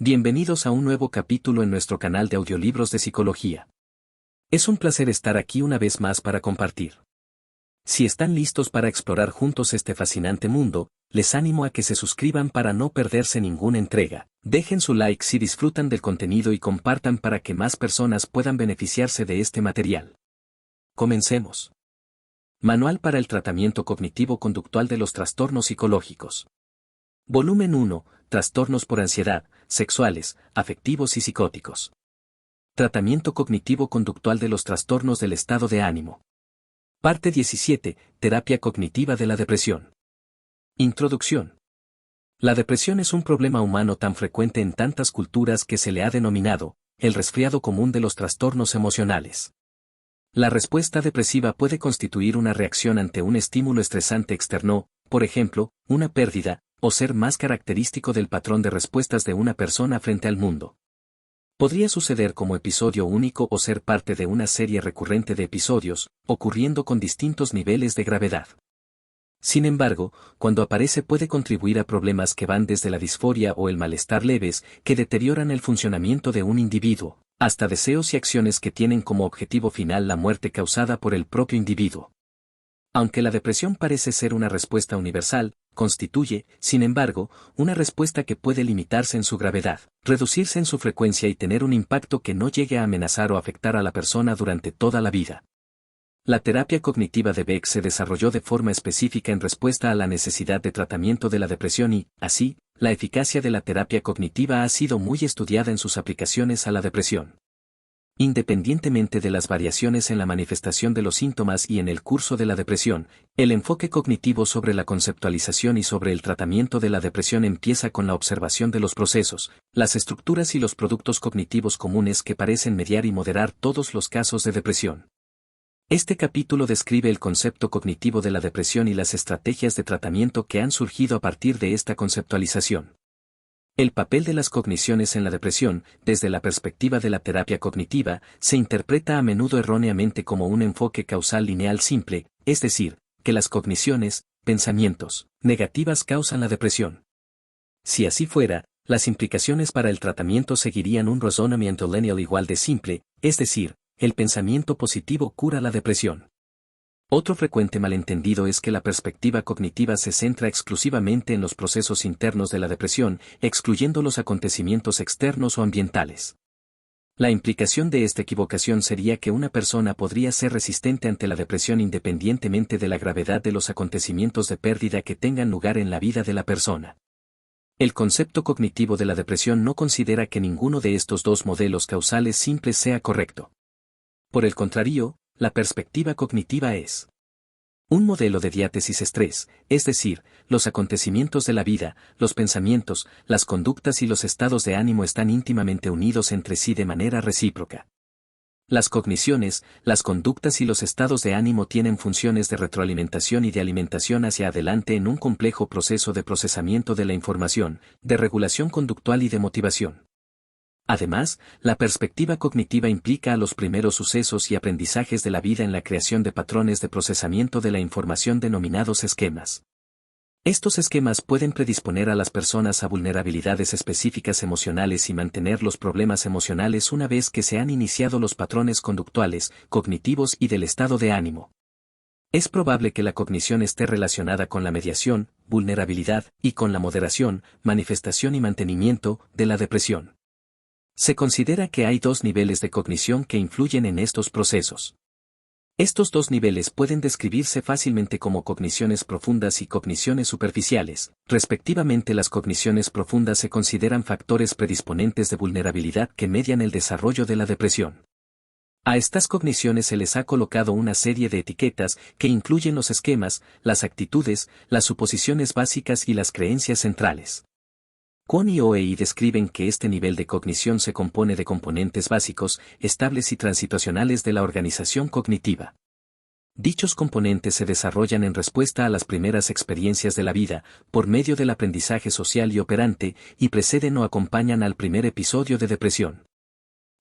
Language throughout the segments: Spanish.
Bienvenidos a un nuevo capítulo en nuestro canal de audiolibros de psicología. Es un placer estar aquí una vez más para compartir. Si están listos para explorar juntos este fascinante mundo, les animo a que se suscriban para no perderse ninguna entrega. Dejen su like si disfrutan del contenido y compartan para que más personas puedan beneficiarse de este material. Comencemos. Manual para el tratamiento cognitivo-conductual de los trastornos psicológicos. Volumen 1. Trastornos por ansiedad, sexuales, afectivos y psicóticos. Tratamiento cognitivo-conductual de los trastornos del estado de ánimo. Parte 17. Terapia cognitiva de la depresión. Introducción. La depresión es un problema humano tan frecuente en tantas culturas que se le ha denominado el resfriado común de los trastornos emocionales. La respuesta depresiva puede constituir una reacción ante un estímulo estresante externo, por ejemplo, una pérdida, o ser más característico del patrón de respuestas de una persona frente al mundo. Podría suceder como episodio único o ser parte de una serie recurrente de episodios, ocurriendo con distintos niveles de gravedad. Sin embargo, cuando aparece puede contribuir a problemas que van desde la disforia o el malestar leves, que deterioran el funcionamiento de un individuo, hasta deseos y acciones que tienen como objetivo final la muerte causada por el propio individuo. Aunque la depresión parece ser una respuesta universal, constituye, sin embargo, una respuesta que puede limitarse en su gravedad, reducirse en su frecuencia y tener un impacto que no llegue a amenazar o afectar a la persona durante toda la vida. La terapia cognitiva de Beck se desarrolló de forma específica en respuesta a la necesidad de tratamiento de la depresión y, así, la eficacia de la terapia cognitiva ha sido muy estudiada en sus aplicaciones a la depresión. Independientemente de las variaciones en la manifestación de los síntomas y en el curso de la depresión, el enfoque cognitivo sobre la conceptualización y sobre el tratamiento de la depresión empieza con la observación de los procesos, las estructuras y los productos cognitivos comunes que parecen mediar y moderar todos los casos de depresión. Este capítulo describe el concepto cognitivo de la depresión y las estrategias de tratamiento que han surgido a partir de esta conceptualización. El papel de las cogniciones en la depresión, desde la perspectiva de la terapia cognitiva, se interpreta a menudo erróneamente como un enfoque causal lineal simple, es decir, que las cogniciones, pensamientos, negativas causan la depresión. Si así fuera, las implicaciones para el tratamiento seguirían un razonamiento lineal igual de simple, es decir, el pensamiento positivo cura la depresión. Otro frecuente malentendido es que la perspectiva cognitiva se centra exclusivamente en los procesos internos de la depresión, excluyendo los acontecimientos externos o ambientales. La implicación de esta equivocación sería que una persona podría ser resistente ante la depresión independientemente de la gravedad de los acontecimientos de pérdida que tengan lugar en la vida de la persona. El concepto cognitivo de la depresión no considera que ninguno de estos dos modelos causales simples sea correcto. Por el contrario, la perspectiva cognitiva es un modelo de diátesis-estrés, es decir, los acontecimientos de la vida, los pensamientos, las conductas y los estados de ánimo están íntimamente unidos entre sí de manera recíproca. Las cogniciones, las conductas y los estados de ánimo tienen funciones de retroalimentación y de alimentación hacia adelante en un complejo proceso de procesamiento de la información, de regulación conductual y de motivación. Además, la perspectiva cognitiva implica a los primeros sucesos y aprendizajes de la vida en la creación de patrones de procesamiento de la información denominados esquemas. Estos esquemas pueden predisponer a las personas a vulnerabilidades específicas emocionales y mantener los problemas emocionales una vez que se han iniciado los patrones conductuales, cognitivos y del estado de ánimo. Es probable que la cognición esté relacionada con la mediación, vulnerabilidad, y con la moderación, manifestación y mantenimiento, de la depresión. Se considera que hay dos niveles de cognición que influyen en estos procesos. Estos dos niveles pueden describirse fácilmente como cogniciones profundas y cogniciones superficiales. Respectivamente, las cogniciones profundas se consideran factores predisponentes de vulnerabilidad que median el desarrollo de la depresión. A estas cogniciones se les ha colocado una serie de etiquetas que incluyen los esquemas, las actitudes, las suposiciones básicas y las creencias centrales. Kwon y OEI describen que este nivel de cognición se compone de componentes básicos, estables y transitacionales de la organización cognitiva. Dichos componentes se desarrollan en respuesta a las primeras experiencias de la vida, por medio del aprendizaje social y operante, y preceden o acompañan al primer episodio de depresión.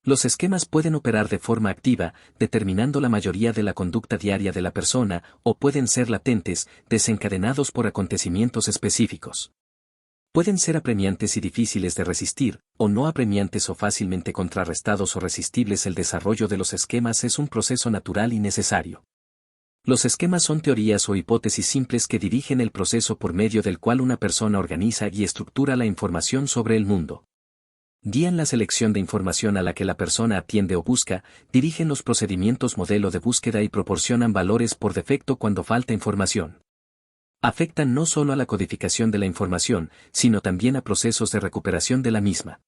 Los esquemas pueden operar de forma activa, determinando la mayoría de la conducta diaria de la persona, o pueden ser latentes, desencadenados por acontecimientos específicos. Pueden ser apremiantes y difíciles de resistir, o no apremiantes o fácilmente contrarrestados o resistibles. El desarrollo de los esquemas es un proceso natural y necesario. Los esquemas son teorías o hipótesis simples que dirigen el proceso por medio del cual una persona organiza y estructura la información sobre el mundo. Guían la selección de información a la que la persona atiende o busca, dirigen los procedimientos modelo de búsqueda y proporcionan valores por defecto cuando falta información. Afectan no solo a la codificación de la información, sino también a procesos de recuperación de la misma.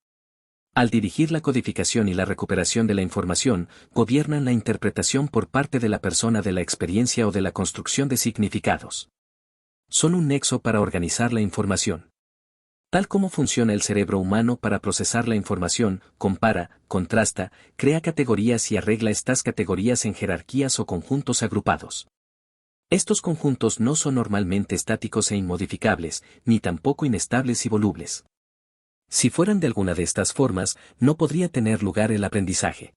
Al dirigir la codificación y la recuperación de la información, gobiernan la interpretación por parte de la persona de la experiencia o de la construcción de significados. Son un nexo para organizar la información. Tal como funciona el cerebro humano para procesar la información, compara, contrasta, crea categorías y arregla estas categorías en jerarquías o conjuntos agrupados. Estos conjuntos no son normalmente estáticos e inmodificables, ni tampoco inestables y volubles. Si fueran de alguna de estas formas, no podría tener lugar el aprendizaje.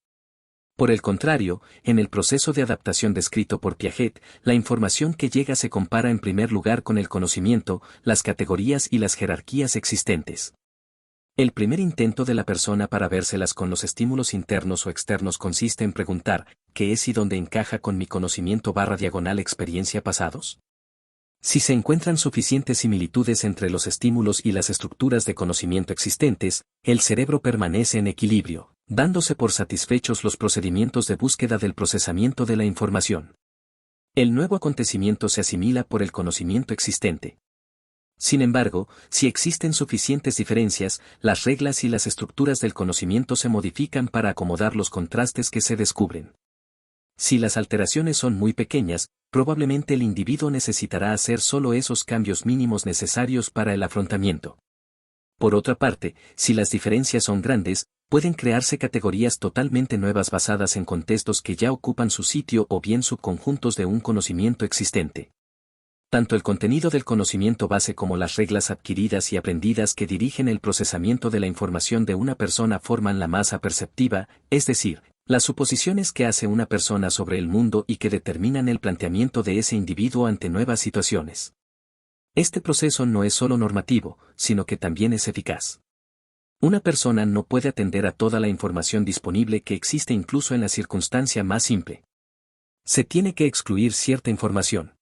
Por el contrario, en el proceso de adaptación descrito por Piaget, la información que llega se compara en primer lugar con el conocimiento, las categorías y las jerarquías existentes. El primer intento de la persona para vérselas con los estímulos internos o externos consiste en preguntar, ¿qué es y dónde encaja con mi conocimiento / experiencia pasados? Si se encuentran suficientes similitudes entre los estímulos y las estructuras de conocimiento existentes, el cerebro permanece en equilibrio, dándose por satisfechos los procedimientos de búsqueda del procesamiento de la información. El nuevo acontecimiento se asimila por el conocimiento existente. Sin embargo, si existen suficientes diferencias, las reglas y las estructuras del conocimiento se modifican para acomodar los contrastes que se descubren. Si las alteraciones son muy pequeñas, probablemente el individuo necesitará hacer solo esos cambios mínimos necesarios para el afrontamiento. Por otra parte, si las diferencias son grandes, pueden crearse categorías totalmente nuevas basadas en contextos que ya ocupan su sitio o bien subconjuntos de un conocimiento existente. Tanto el contenido del conocimiento base como las reglas adquiridas y aprendidas que dirigen el procesamiento de la información de una persona forman la masa perceptiva, es decir, las suposiciones que hace una persona sobre el mundo y que determinan el planteamiento de ese individuo ante nuevas situaciones. Este proceso no es solo normativo, sino que también es eficaz. Una persona no puede atender a toda la información disponible que existe incluso en la circunstancia más simple. Se tiene que excluir cierta información.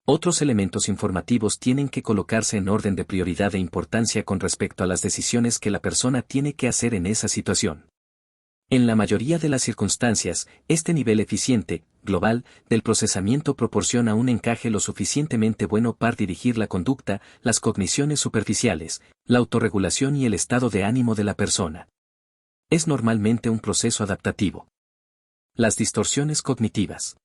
Otros elementos informativos tienen que colocarse en orden de prioridad e importancia con respecto a las decisiones que la persona tiene que hacer en esa situación. En la mayoría de las circunstancias, este nivel eficiente, global, del procesamiento proporciona un encaje lo suficientemente bueno para dirigir la conducta, las cogniciones superficiales, la autorregulación y el estado de ánimo de la persona. Es normalmente un proceso adaptativo. Las distorsiones cognitivas.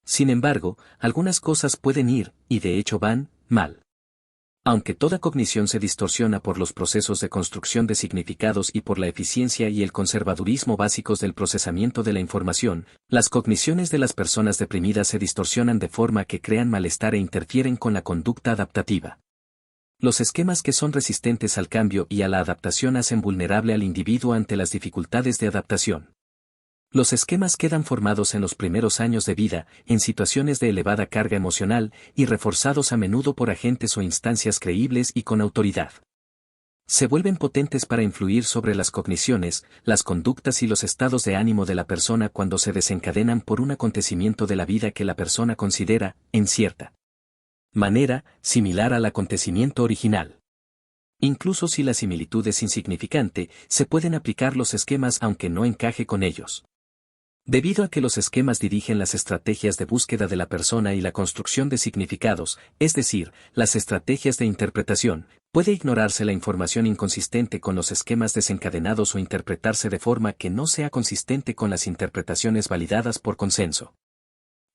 Sin embargo, algunas cosas pueden ir, y de hecho van, mal. Aunque toda cognición se distorsiona por los procesos de construcción de significados y por la eficiencia y el conservadurismo básicos del procesamiento de la información, las cogniciones de las personas deprimidas se distorsionan de forma que crean malestar e interfieren con la conducta adaptativa. Los esquemas que son resistentes al cambio y a la adaptación hacen vulnerable al individuo ante las dificultades de adaptación. Los esquemas quedan formados en los primeros años de vida, en situaciones de elevada carga emocional, y reforzados a menudo por agentes o instancias creíbles y con autoridad. Se vuelven potentes para influir sobre las cogniciones, las conductas y los estados de ánimo de la persona cuando se desencadenan por un acontecimiento de la vida que la persona considera, en cierta manera, similar al acontecimiento original. Incluso si la similitud es insignificante, se pueden aplicar los esquemas aunque no encaje con ellos. Debido a que los esquemas dirigen las estrategias de búsqueda de la persona y la construcción de significados, es decir, las estrategias de interpretación, puede ignorarse la información inconsistente con los esquemas desencadenados o interpretarse de forma que no sea consistente con las interpretaciones validadas por consenso.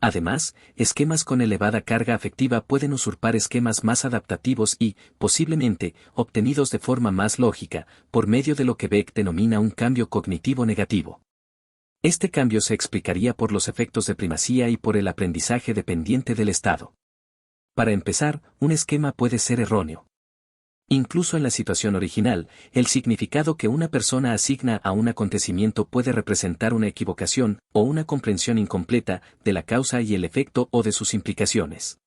Además, esquemas con elevada carga afectiva pueden usurpar esquemas más adaptativos y, posiblemente, obtenidos de forma más lógica, por medio de lo que Beck denomina un cambio cognitivo negativo. Este cambio se explicaría por los efectos de primacía y por el aprendizaje dependiente del estado. Para empezar, un esquema puede ser erróneo. Incluso en la situación original, el significado que una persona asigna a un acontecimiento puede representar una equivocación o una comprensión incompleta de la causa y el efecto o de sus implicaciones.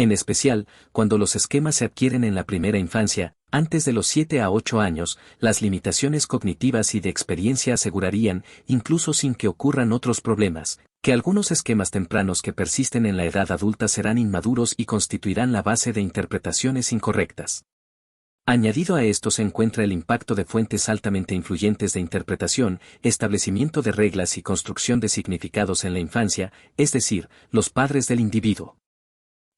En especial, cuando los esquemas se adquieren en la primera infancia, antes de los 7 a 8 años, las limitaciones cognitivas y de experiencia asegurarían, incluso sin que ocurran otros problemas, que algunos esquemas tempranos que persisten en la edad adulta serán inmaduros y constituirán la base de interpretaciones incorrectas. Añadido a esto se encuentra el impacto de fuentes altamente influyentes de interpretación, establecimiento de reglas y construcción de significados en la infancia, es decir, los padres del individuo.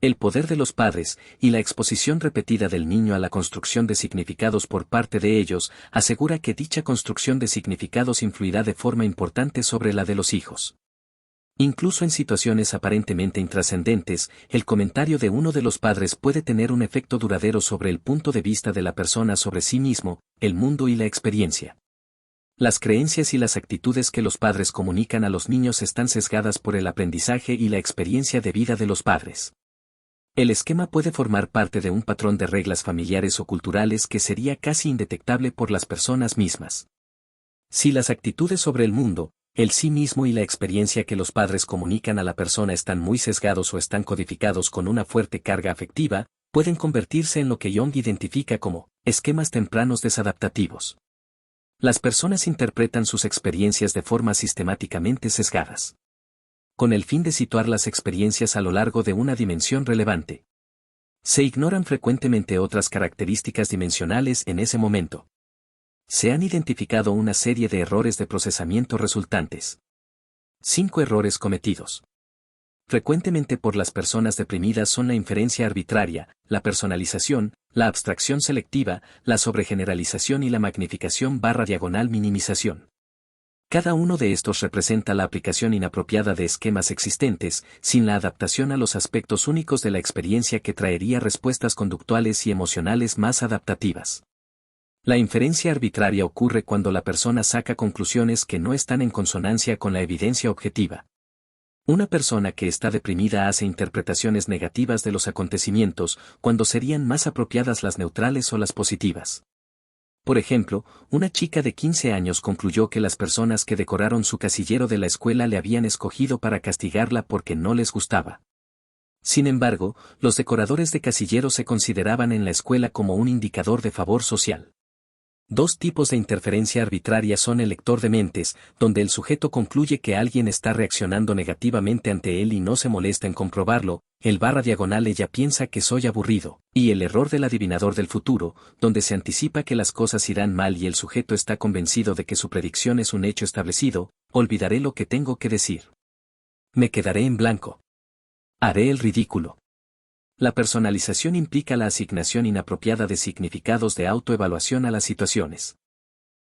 El poder de los padres, y la exposición repetida del niño a la construcción de significados por parte de ellos, asegura que dicha construcción de significados influirá de forma importante sobre la de los hijos. Incluso en situaciones aparentemente intrascendentes, el comentario de uno de los padres puede tener un efecto duradero sobre el punto de vista de la persona sobre sí mismo, el mundo y la experiencia. Las creencias y las actitudes que los padres comunican a los niños están sesgadas por el aprendizaje y la experiencia de vida de los padres. El esquema puede formar parte de un patrón de reglas familiares o culturales que sería casi indetectable por las personas mismas. Si las actitudes sobre el mundo, el sí mismo y la experiencia que los padres comunican a la persona están muy sesgados o están codificados con una fuerte carga afectiva, pueden convertirse en lo que Jung identifica como esquemas tempranos desadaptativos. Las personas interpretan sus experiencias de forma sistemáticamente sesgadas, con el fin de situar las experiencias a lo largo de una dimensión relevante. Se ignoran frecuentemente otras características dimensionales en ese momento. Se han identificado una serie de errores de procesamiento resultantes. 5 errores cometidos frecuentemente por las personas deprimidas son la inferencia arbitraria, la personalización, la abstracción selectiva, la sobregeneralización y la magnificación/minimización. Cada uno de estos representa la aplicación inapropiada de esquemas existentes, sin la adaptación a los aspectos únicos de la experiencia que traería respuestas conductuales y emocionales más adaptativas. La inferencia arbitraria ocurre cuando la persona saca conclusiones que no están en consonancia con la evidencia objetiva. Una persona que está deprimida hace interpretaciones negativas de los acontecimientos, cuando serían más apropiadas las neutrales o las positivas. Por ejemplo, una chica de 15 años concluyó que las personas que decoraron su casillero de la escuela le habían escogido para castigarla porque no les gustaba. Sin embargo, los decoradores de casilleros se consideraban en la escuela como un indicador de favor social. 2 tipos de interferencia arbitraria son el lector de mentes, donde el sujeto concluye que alguien está reaccionando negativamente ante él y no se molesta en comprobarlo, ella piensa que soy aburrido, y el error del adivinador del futuro, donde se anticipa que las cosas irán mal y el sujeto está convencido de que su predicción es un hecho establecido, olvidaré lo que tengo que decir. Me quedaré en blanco. Haré el ridículo. La personalización implica la asignación inapropiada de significados de autoevaluación a las situaciones.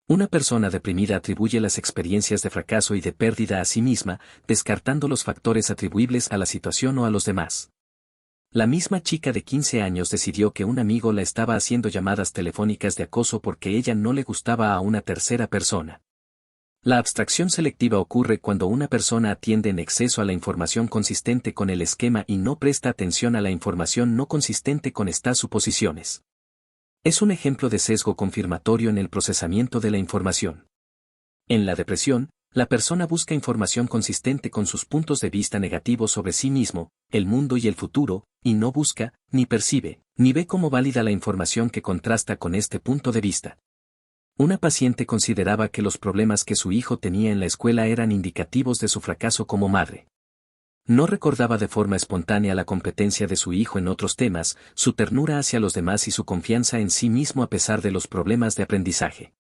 Una persona deprimida atribuye las experiencias de fracaso y de pérdida a sí misma, descartando los factores atribuibles a la situación o a los demás. La misma chica de 15 años decidió que un amigo la estaba haciendo llamadas telefónicas de acoso porque ella no le gustaba a una tercera persona. La abstracción selectiva ocurre cuando una persona atiende en exceso a la información consistente con el esquema y no presta atención a la información no consistente con estas suposiciones. Es un ejemplo de sesgo confirmatorio en el procesamiento de la información. En la depresión, la persona busca información consistente con sus puntos de vista negativos sobre sí mismo, el mundo y el futuro, y no busca, ni percibe, ni ve como válida la información que contrasta con este punto de vista. Una paciente consideraba que los problemas que su hijo tenía en la escuela eran indicativos de su fracaso como madre. No recordaba de forma espontánea la competencia de su hijo en otros temas, su ternura hacia los demás y su confianza en sí mismo a pesar de los problemas de aprendizaje.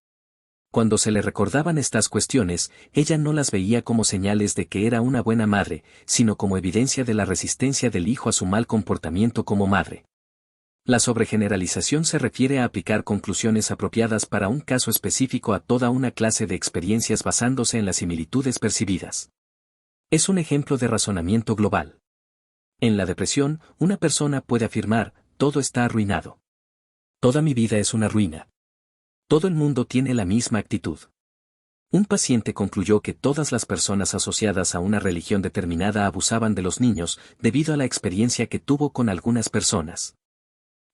Cuando se le recordaban estas cuestiones, ella no las veía como señales de que era una buena madre, sino como evidencia de la resistencia del hijo a su mal comportamiento como madre. La sobregeneralización se refiere a aplicar conclusiones apropiadas para un caso específico a toda una clase de experiencias basándose en las similitudes percibidas. Es un ejemplo de razonamiento global. En la depresión, una persona puede afirmar, todo está arruinado. Toda mi vida es una ruina. Todo el mundo tiene la misma actitud. Un paciente concluyó que todas las personas asociadas a una religión determinada abusaban de los niños, debido a la experiencia que tuvo con algunas personas.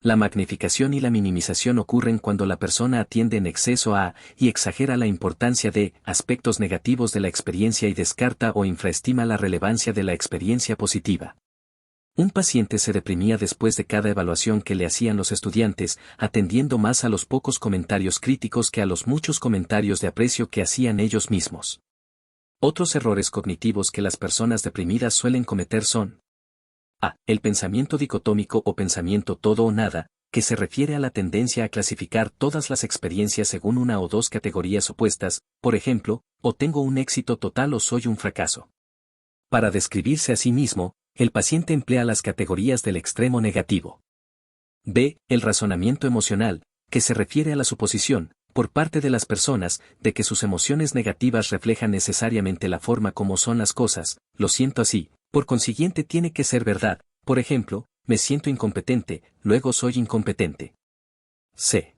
La magnificación y la minimización ocurren cuando la persona atiende en exceso a, y exagera la importancia de, aspectos negativos de la experiencia y descarta o infraestima la relevancia de la experiencia positiva. Un paciente se deprimía después de cada evaluación que le hacían los estudiantes, atendiendo más a los pocos comentarios críticos que a los muchos comentarios de aprecio que hacían ellos mismos. Otros errores cognitivos que las personas deprimidas suelen cometer son: A. El pensamiento dicotómico o pensamiento todo o nada, que se refiere a la tendencia a clasificar todas las experiencias según una o dos categorías opuestas, por ejemplo, o tengo un éxito total o soy un fracaso. Para describirse a sí mismo, el paciente emplea las categorías del extremo negativo. B. El razonamiento emocional, que se refiere a la suposición, por parte de las personas, de que sus emociones negativas reflejan necesariamente la forma como son las cosas. Lo siento así, por consiguiente tiene que ser verdad. Por ejemplo, me siento incompetente, luego soy incompetente. C.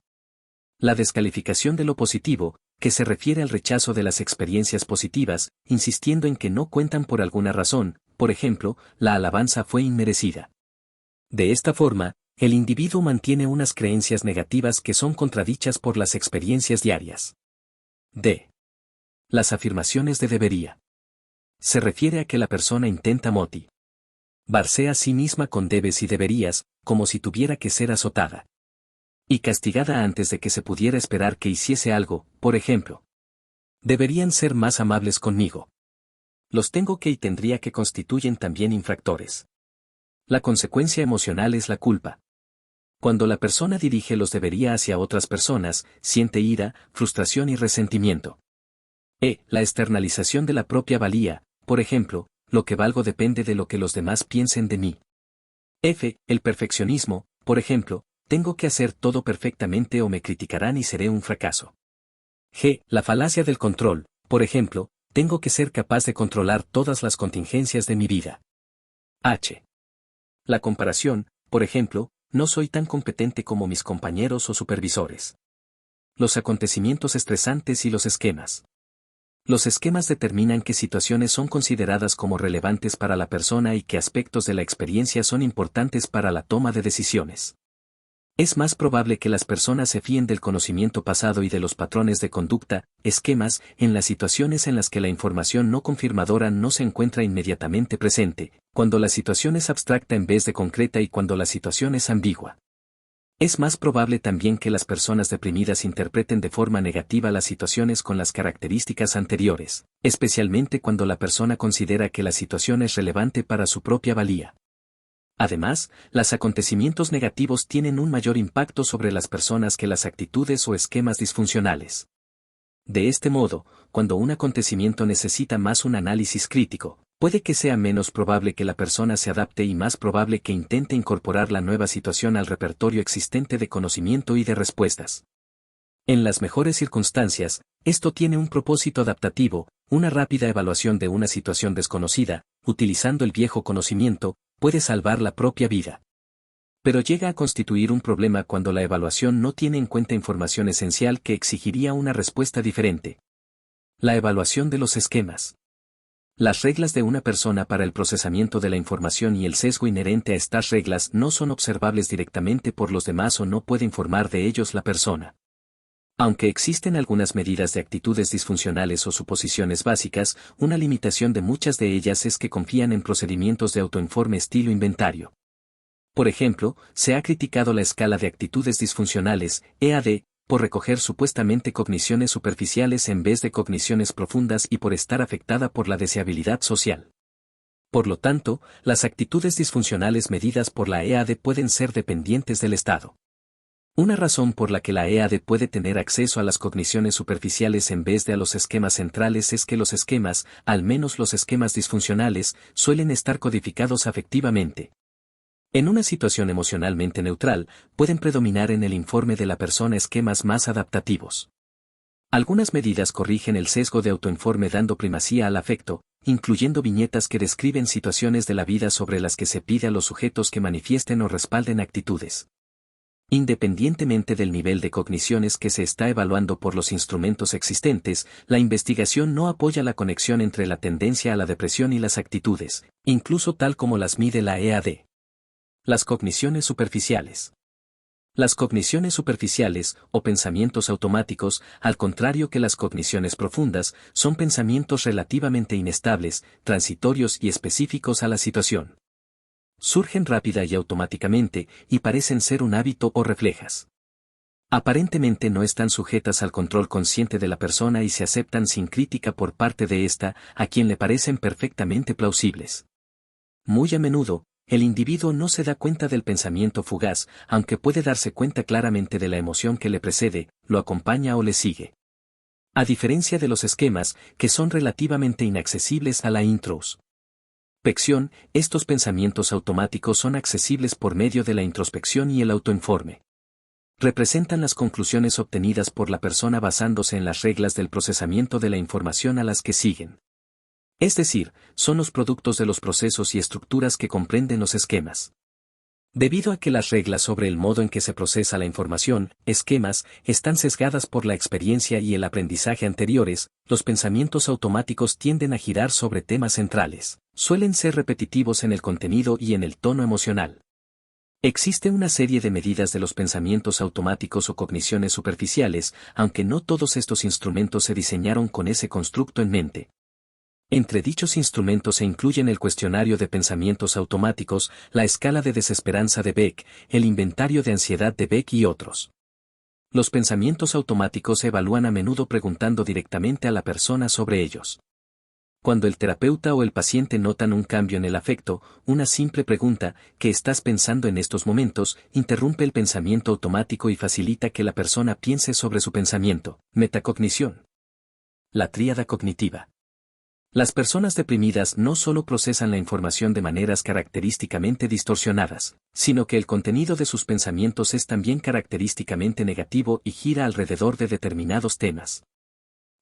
La descalificación de lo positivo, que se refiere al rechazo de las experiencias positivas, insistiendo en que no cuentan por alguna razón, por ejemplo, la alabanza fue inmerecida. De esta forma, el individuo mantiene unas creencias negativas que son contradichas por las experiencias diarias. D. Las afirmaciones de debería. Se refiere a que la persona intenta motivarse a sí misma con debes y deberías, como si tuviera que ser azotada y castigada antes de que se pudiera esperar que hiciese algo. Por ejemplo, deberían ser más amables conmigo. Los tengo que y tendría que constituyen también infractores. La consecuencia emocional es la culpa. Cuando la persona dirige los debería hacia otras personas, siente ira, frustración y resentimiento. E. La externalización de la propia valía, por ejemplo, lo que valgo depende de lo que los demás piensen de mí. F. El perfeccionismo, por ejemplo, tengo que hacer todo perfectamente o me criticarán y seré un fracaso. G. La falacia del control, por ejemplo, tengo que ser capaz de controlar todas las contingencias de mi vida. H. La comparación, por ejemplo, no soy tan competente como mis compañeros o supervisores. Los acontecimientos estresantes y los esquemas. Los esquemas determinan qué situaciones son consideradas como relevantes para la persona y qué aspectos de la experiencia son importantes para la toma de decisiones. Es más probable que las personas se fíen del conocimiento pasado y de los patrones de conducta, esquemas, en las situaciones en las que la información no confirmadora no se encuentra inmediatamente presente, cuando la situación es abstracta en vez de concreta y cuando la situación es ambigua. Es más probable también que las personas deprimidas interpreten de forma negativa las situaciones con las características anteriores, especialmente cuando la persona considera que la situación es relevante para su propia valía. Además, los acontecimientos negativos tienen un mayor impacto sobre las personas que las actitudes o esquemas disfuncionales. De este modo, cuando un acontecimiento necesita más un análisis crítico, puede que sea menos probable que la persona se adapte y más probable que intente incorporar la nueva situación al repertorio existente de conocimiento y de respuestas. En las mejores circunstancias, esto tiene un propósito adaptativo, una rápida evaluación de una situación desconocida, utilizando el viejo conocimiento, puede salvar la propia vida. Pero llega a constituir un problema cuando la evaluación no tiene en cuenta información esencial que exigiría una respuesta diferente. La evaluación de los esquemas. Las reglas de una persona para el procesamiento de la información y el sesgo inherente a estas reglas no son observables directamente por los demás o no puede informar de ellos la persona. Aunque existen algunas medidas de actitudes disfuncionales o suposiciones básicas, una limitación de muchas de ellas es que confían en procedimientos de autoinforme estilo inventario. Por ejemplo, se ha criticado la escala de actitudes disfuncionales, EAD, por recoger supuestamente cogniciones superficiales en vez de cogniciones profundas y por estar afectada por la deseabilidad social. Por lo tanto, las actitudes disfuncionales medidas por la EAD pueden ser dependientes del estado. Una razón por la que la EAD puede tener acceso a las cogniciones superficiales en vez de a los esquemas centrales es que los esquemas, al menos los esquemas disfuncionales, suelen estar codificados afectivamente. En una situación emocionalmente neutral, pueden predominar en el informe de la persona esquemas más adaptativos. Algunas medidas corrigen el sesgo de autoinforme dando primacía al afecto, incluyendo viñetas que describen situaciones de la vida sobre las que se pide a los sujetos que manifiesten o respalden actitudes. Independientemente del nivel de cogniciones que se está evaluando por los instrumentos existentes, la investigación no apoya la conexión entre la tendencia a la depresión y las actitudes, incluso tal como las mide la EAD. Las cogniciones superficiales. Las cogniciones superficiales, o pensamientos automáticos, al contrario que las cogniciones profundas, son pensamientos relativamente inestables, transitorios y específicos a la situación. Surgen rápida y automáticamente, y parecen ser un hábito o reflejas. Aparentemente no están sujetas al control consciente de la persona y se aceptan sin crítica por parte de ésta, a quien le parecen perfectamente plausibles. Muy a menudo, el individuo no se da cuenta del pensamiento fugaz, aunque puede darse cuenta claramente de la emoción que le precede, lo acompaña o le sigue. A diferencia de los esquemas, que son relativamente inaccesibles a la introspección, estos pensamientos automáticos son accesibles por medio de la introspección y el autoinforme. Representan las conclusiones obtenidas por la persona basándose en las reglas del procesamiento de la información a las que siguen. Es decir, son los productos de los procesos y estructuras que comprenden los esquemas. Debido a que las reglas sobre el modo en que se procesa la información, esquemas, están sesgadas por la experiencia y el aprendizaje anteriores, los pensamientos automáticos tienden a girar sobre temas centrales, suelen ser repetitivos en el contenido y en el tono emocional. Existe una serie de medidas de los pensamientos automáticos o cogniciones superficiales, aunque no todos estos instrumentos se diseñaron con ese constructo en mente. Entre dichos instrumentos se incluyen el cuestionario de pensamientos automáticos, la escala de desesperanza de Beck, el inventario de ansiedad de Beck y otros. Los pensamientos automáticos se evalúan a menudo preguntando directamente a la persona sobre ellos. Cuando el terapeuta o el paciente notan un cambio en el afecto, una simple pregunta, ¿qué estás pensando en estos momentos?, interrumpe el pensamiento automático y facilita que la persona piense sobre su pensamiento. Metacognición. La tríada cognitiva. Las personas deprimidas no solo procesan la información de maneras característicamente distorsionadas, sino que el contenido de sus pensamientos es también característicamente negativo y gira alrededor de determinados temas.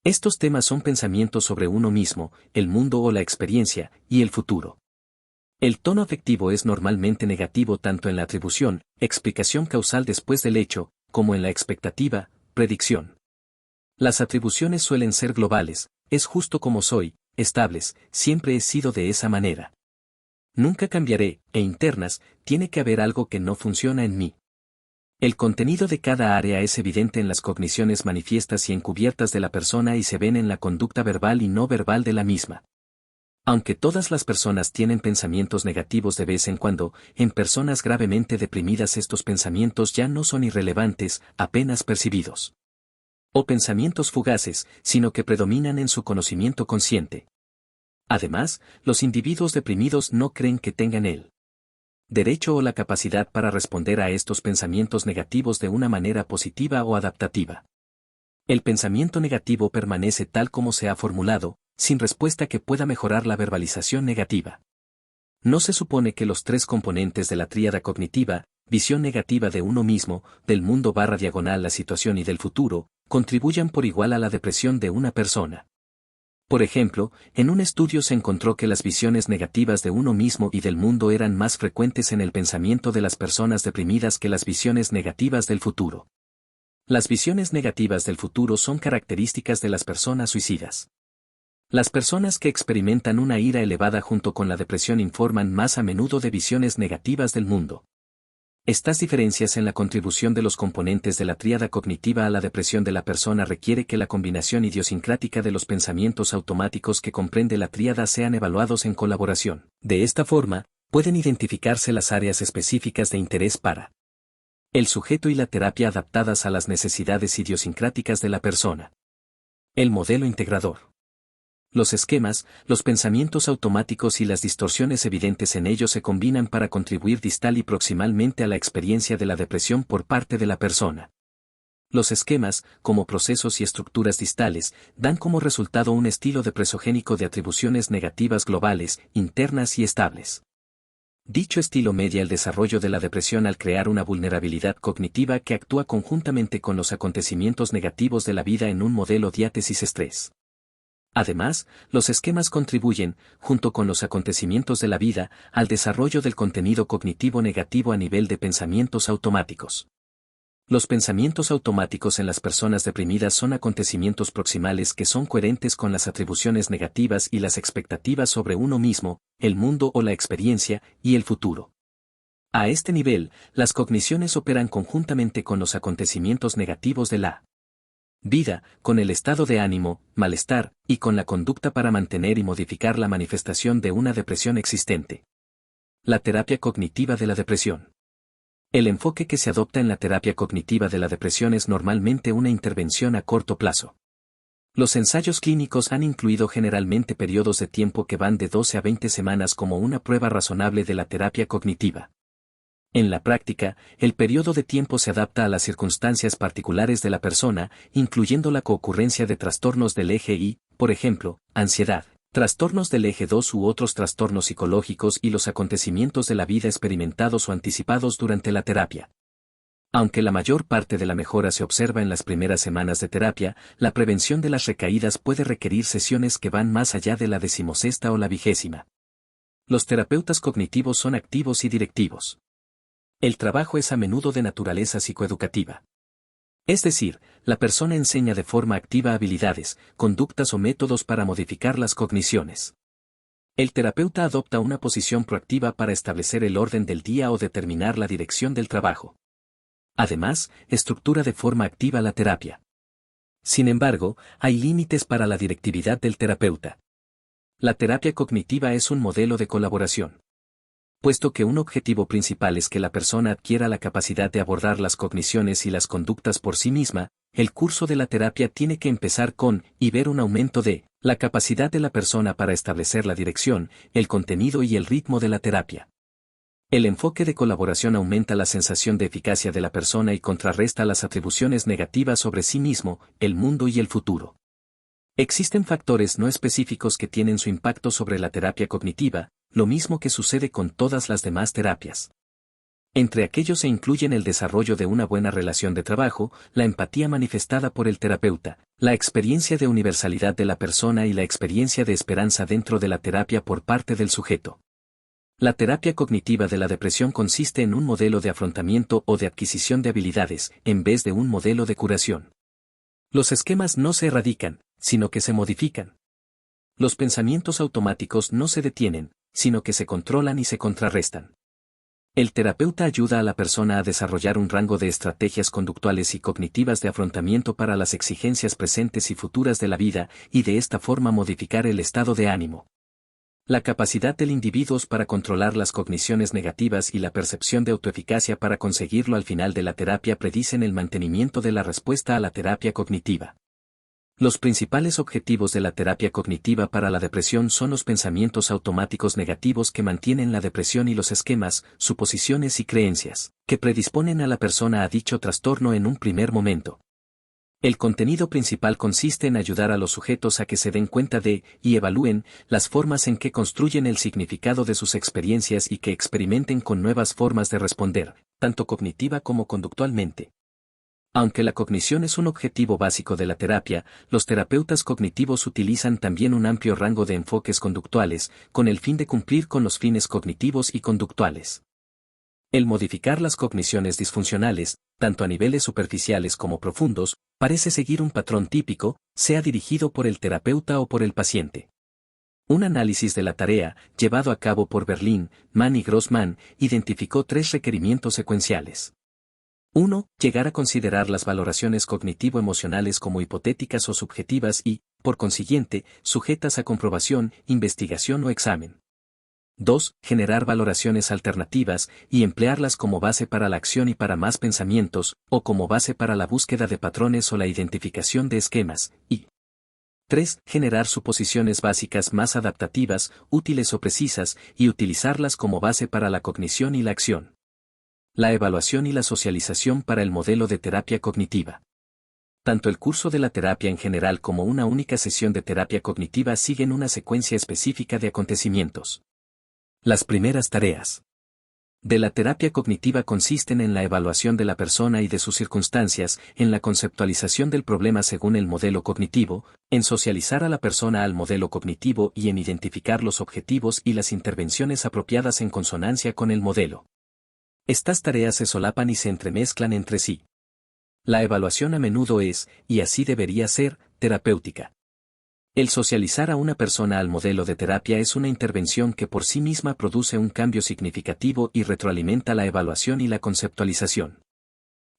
Estos temas son pensamientos sobre uno mismo, el mundo o la experiencia, y el futuro. El tono afectivo es normalmente negativo tanto en la atribución, explicación causal después del hecho, como en la expectativa, predicción. Las atribuciones suelen ser globales, es justo como soy, estables, siempre he sido de esa manera. Nunca cambiaré, e internas, tiene que haber algo que no funciona en mí. El contenido de cada área es evidente en las cogniciones manifiestas y encubiertas de la persona y se ven en la conducta verbal y no verbal de la misma. Aunque todas las personas tienen pensamientos negativos de vez en cuando, en personas gravemente deprimidas estos pensamientos ya no son irrelevantes, apenas percibidos. O pensamientos fugaces, sino que predominan en su conocimiento consciente. Además, los individuos deprimidos no creen que tengan el derecho o la capacidad para responder a estos pensamientos negativos de una manera positiva o adaptativa. El pensamiento negativo permanece tal como se ha formulado, sin respuesta que pueda mejorar la verbalización negativa. No se supone que los tres componentes de la tríada cognitiva, visión negativa de uno mismo, del mundo / la situación y del futuro, contribuyan por igual a la depresión de una persona. Por ejemplo, en un estudio se encontró que las visiones negativas de uno mismo y del mundo eran más frecuentes en el pensamiento de las personas deprimidas que las visiones negativas del futuro. Las visiones negativas del futuro son características de las personas suicidas. Las personas que experimentan una ira elevada junto con la depresión informan más a menudo de visiones negativas del mundo. Estas diferencias en la contribución de los componentes de la tríada cognitiva a la depresión de la persona requiere que la combinación idiosincrática de los pensamientos automáticos que comprende la tríada sean evaluados en colaboración. De esta forma, pueden identificarse las áreas específicas de interés para el sujeto y la terapia adaptadas a las necesidades idiosincráticas de la persona. El modelo integrador. Los esquemas, los pensamientos automáticos y las distorsiones evidentes en ellos se combinan para contribuir distal y proximalmente a la experiencia de la depresión por parte de la persona. Los esquemas, como procesos y estructuras distales, dan como resultado un estilo depresogénico de atribuciones negativas globales, internas y estables. Dicho estilo media el desarrollo de la depresión al crear una vulnerabilidad cognitiva que actúa conjuntamente con los acontecimientos negativos de la vida en un modelo diátesis-estrés. Además, los esquemas contribuyen, junto con los acontecimientos de la vida, al desarrollo del contenido cognitivo negativo a nivel de pensamientos automáticos. Los pensamientos automáticos en las personas deprimidas son acontecimientos proximales que son coherentes con las atribuciones negativas y las expectativas sobre uno mismo, el mundo o la experiencia, y el futuro. A este nivel, las cogniciones operan conjuntamente con los acontecimientos negativos de la vida, con el estado de ánimo, malestar, y con la conducta para mantener y modificar la manifestación de una depresión existente. La terapia cognitiva de la depresión. El enfoque que se adopta en la terapia cognitiva de la depresión es normalmente una intervención a corto plazo. Los ensayos clínicos han incluido generalmente periodos de tiempo que van de 12 a 20 semanas como una prueba razonable de la terapia cognitiva. En la práctica, el periodo de tiempo se adapta a las circunstancias particulares de la persona, incluyendo la coocurrencia de trastornos del eje Y, por ejemplo, ansiedad, trastornos del eje 2 u otros trastornos psicológicos y los acontecimientos de la vida experimentados o anticipados durante la terapia. Aunque la mayor parte de la mejora se observa en las primeras semanas de terapia, la prevención de las recaídas puede requerir sesiones que van más allá de la 16ª o la 20ª. Los terapeutas cognitivos son activos y directivos. El trabajo es a menudo de naturaleza psicoeducativa. Es decir, la persona enseña de forma activa habilidades, conductas o métodos para modificar las cogniciones. El terapeuta adopta una posición proactiva para establecer el orden del día o determinar la dirección del trabajo. Además, estructura de forma activa la terapia. Sin embargo, hay límites para la directividad del terapeuta. La terapia cognitiva es un modelo de colaboración. Puesto que un objetivo principal es que la persona adquiera la capacidad de abordar las cogniciones y las conductas por sí misma, el curso de la terapia tiene que empezar con y ver un aumento de la capacidad de la persona para establecer la dirección, el contenido y el ritmo de la terapia. El enfoque de colaboración aumenta la sensación de eficacia de la persona y contrarresta las atribuciones negativas sobre sí mismo, el mundo y el futuro. Existen factores no específicos que tienen su impacto sobre la terapia cognitiva, lo mismo que sucede con todas las demás terapias. Entre aquellos se incluyen el desarrollo de una buena relación de trabajo, la empatía manifestada por el terapeuta, la experiencia de universalidad de la persona y la experiencia de esperanza dentro de la terapia por parte del sujeto. La terapia cognitiva de la depresión consiste en un modelo de afrontamiento o de adquisición de habilidades, en vez de un modelo de curación. Los esquemas no se erradican, sino que se modifican. Los pensamientos automáticos no se detienen, sino que se controlan y se contrarrestan. El terapeuta ayuda a la persona a desarrollar un rango de estrategias conductuales y cognitivas de afrontamiento para las exigencias presentes y futuras de la vida, y de esta forma modificar el estado de ánimo. La capacidad del individuo para controlar las cogniciones negativas y la percepción de autoeficacia para conseguirlo al final de la terapia predicen el mantenimiento de la respuesta a la terapia cognitiva. Los principales objetivos de la terapia cognitiva para la depresión son los pensamientos automáticos negativos que mantienen la depresión y los esquemas, suposiciones y creencias, que predisponen a la persona a dicho trastorno en un primer momento. El contenido principal consiste en ayudar a los sujetos a que se den cuenta de, y evalúen, las formas en que construyen el significado de sus experiencias y que experimenten con nuevas formas de responder, tanto cognitiva como conductualmente. Aunque la cognición es un objetivo básico de la terapia, los terapeutas cognitivos utilizan también un amplio rango de enfoques conductuales, con el fin de cumplir con los fines cognitivos y conductuales. El modificar las cogniciones disfuncionales, tanto a niveles superficiales como profundos, parece seguir un patrón típico, sea dirigido por el terapeuta o por el paciente. Un análisis de la tarea, llevado a cabo por Berlin, Mann y Grossman, identificó 3 requerimientos secuenciales. 1. Llegar a considerar las valoraciones cognitivo-emocionales como hipotéticas o subjetivas y, por consiguiente, sujetas a comprobación, investigación o examen. 2. Generar valoraciones alternativas y emplearlas como base para la acción y para más pensamientos, o como base para la búsqueda de patrones o la identificación de esquemas. Y 3. Generar suposiciones básicas más adaptativas, útiles o precisas, y utilizarlas como base para la cognición y la acción. La evaluación y la socialización para el modelo de terapia cognitiva. Tanto el curso de la terapia en general como una única sesión de terapia cognitiva siguen una secuencia específica de acontecimientos. Las primeras tareas de la terapia cognitiva consisten en la evaluación de la persona y de sus circunstancias, en la conceptualización del problema según el modelo cognitivo, en socializar a la persona al modelo cognitivo y en identificar los objetivos y las intervenciones apropiadas en consonancia con el modelo. Estas tareas se solapan y se entremezclan entre sí. La evaluación a menudo es, y así debería ser, terapéutica. El socializar a una persona al modelo de terapia es una intervención que por sí misma produce un cambio significativo y retroalimenta la evaluación y la conceptualización.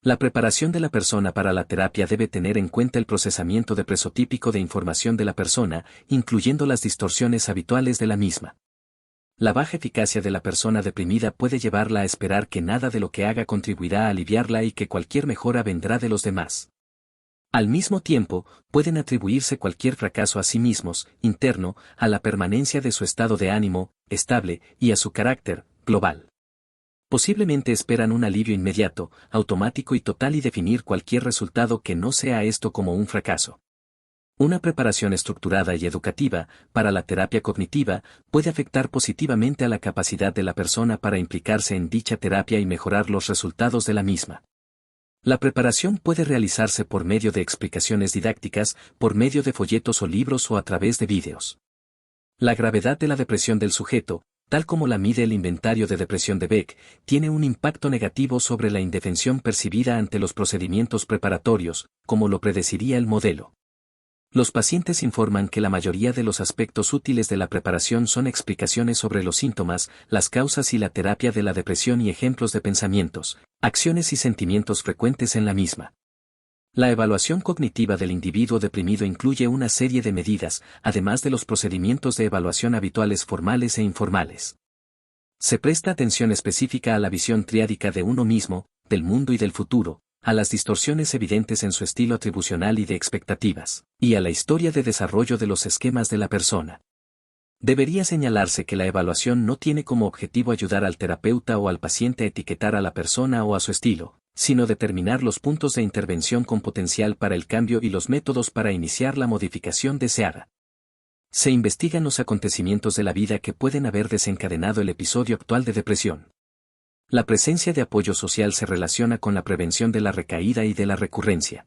La preparación de la persona para la terapia debe tener en cuenta el procesamiento de presotípico de información de la persona, incluyendo las distorsiones habituales de la misma. La baja eficacia de la persona deprimida puede llevarla a esperar que nada de lo que haga contribuirá a aliviarla y que cualquier mejora vendrá de los demás. Al mismo tiempo, pueden atribuirse cualquier fracaso a sí mismos, interno, a la permanencia de su estado de ánimo, estable, y a su carácter, global. Posiblemente esperan un alivio inmediato, automático y total y definir cualquier resultado que no sea esto como un fracaso. Una preparación estructurada y educativa, para la terapia cognitiva, puede afectar positivamente a la capacidad de la persona para implicarse en dicha terapia y mejorar los resultados de la misma. La preparación puede realizarse por medio de explicaciones didácticas, por medio de folletos o libros o a través de vídeos. La gravedad de la depresión del sujeto, tal como la mide el inventario de depresión de Beck, tiene un impacto negativo sobre la indefensión percibida ante los procedimientos preparatorios, como lo predeciría el modelo. Los pacientes informan que la mayoría de los aspectos útiles de la preparación son explicaciones sobre los síntomas, las causas y la terapia de la depresión y ejemplos de pensamientos, acciones y sentimientos frecuentes en la misma. La evaluación cognitiva del individuo deprimido incluye una serie de medidas, además de los procedimientos de evaluación habituales formales e informales. Se presta atención específica a la visión triádica de uno mismo, del mundo y del futuro, a las distorsiones evidentes en su estilo atribucional y de expectativas, y a la historia de desarrollo de los esquemas de la persona. Debería señalarse que la evaluación no tiene como objetivo ayudar al terapeuta o al paciente a etiquetar a la persona o a su estilo, sino determinar los puntos de intervención con potencial para el cambio y los métodos para iniciar la modificación deseada. Se investigan los acontecimientos de la vida que pueden haber desencadenado el episodio actual de depresión. La presencia de apoyo social se relaciona con la prevención de la recaída y de la recurrencia.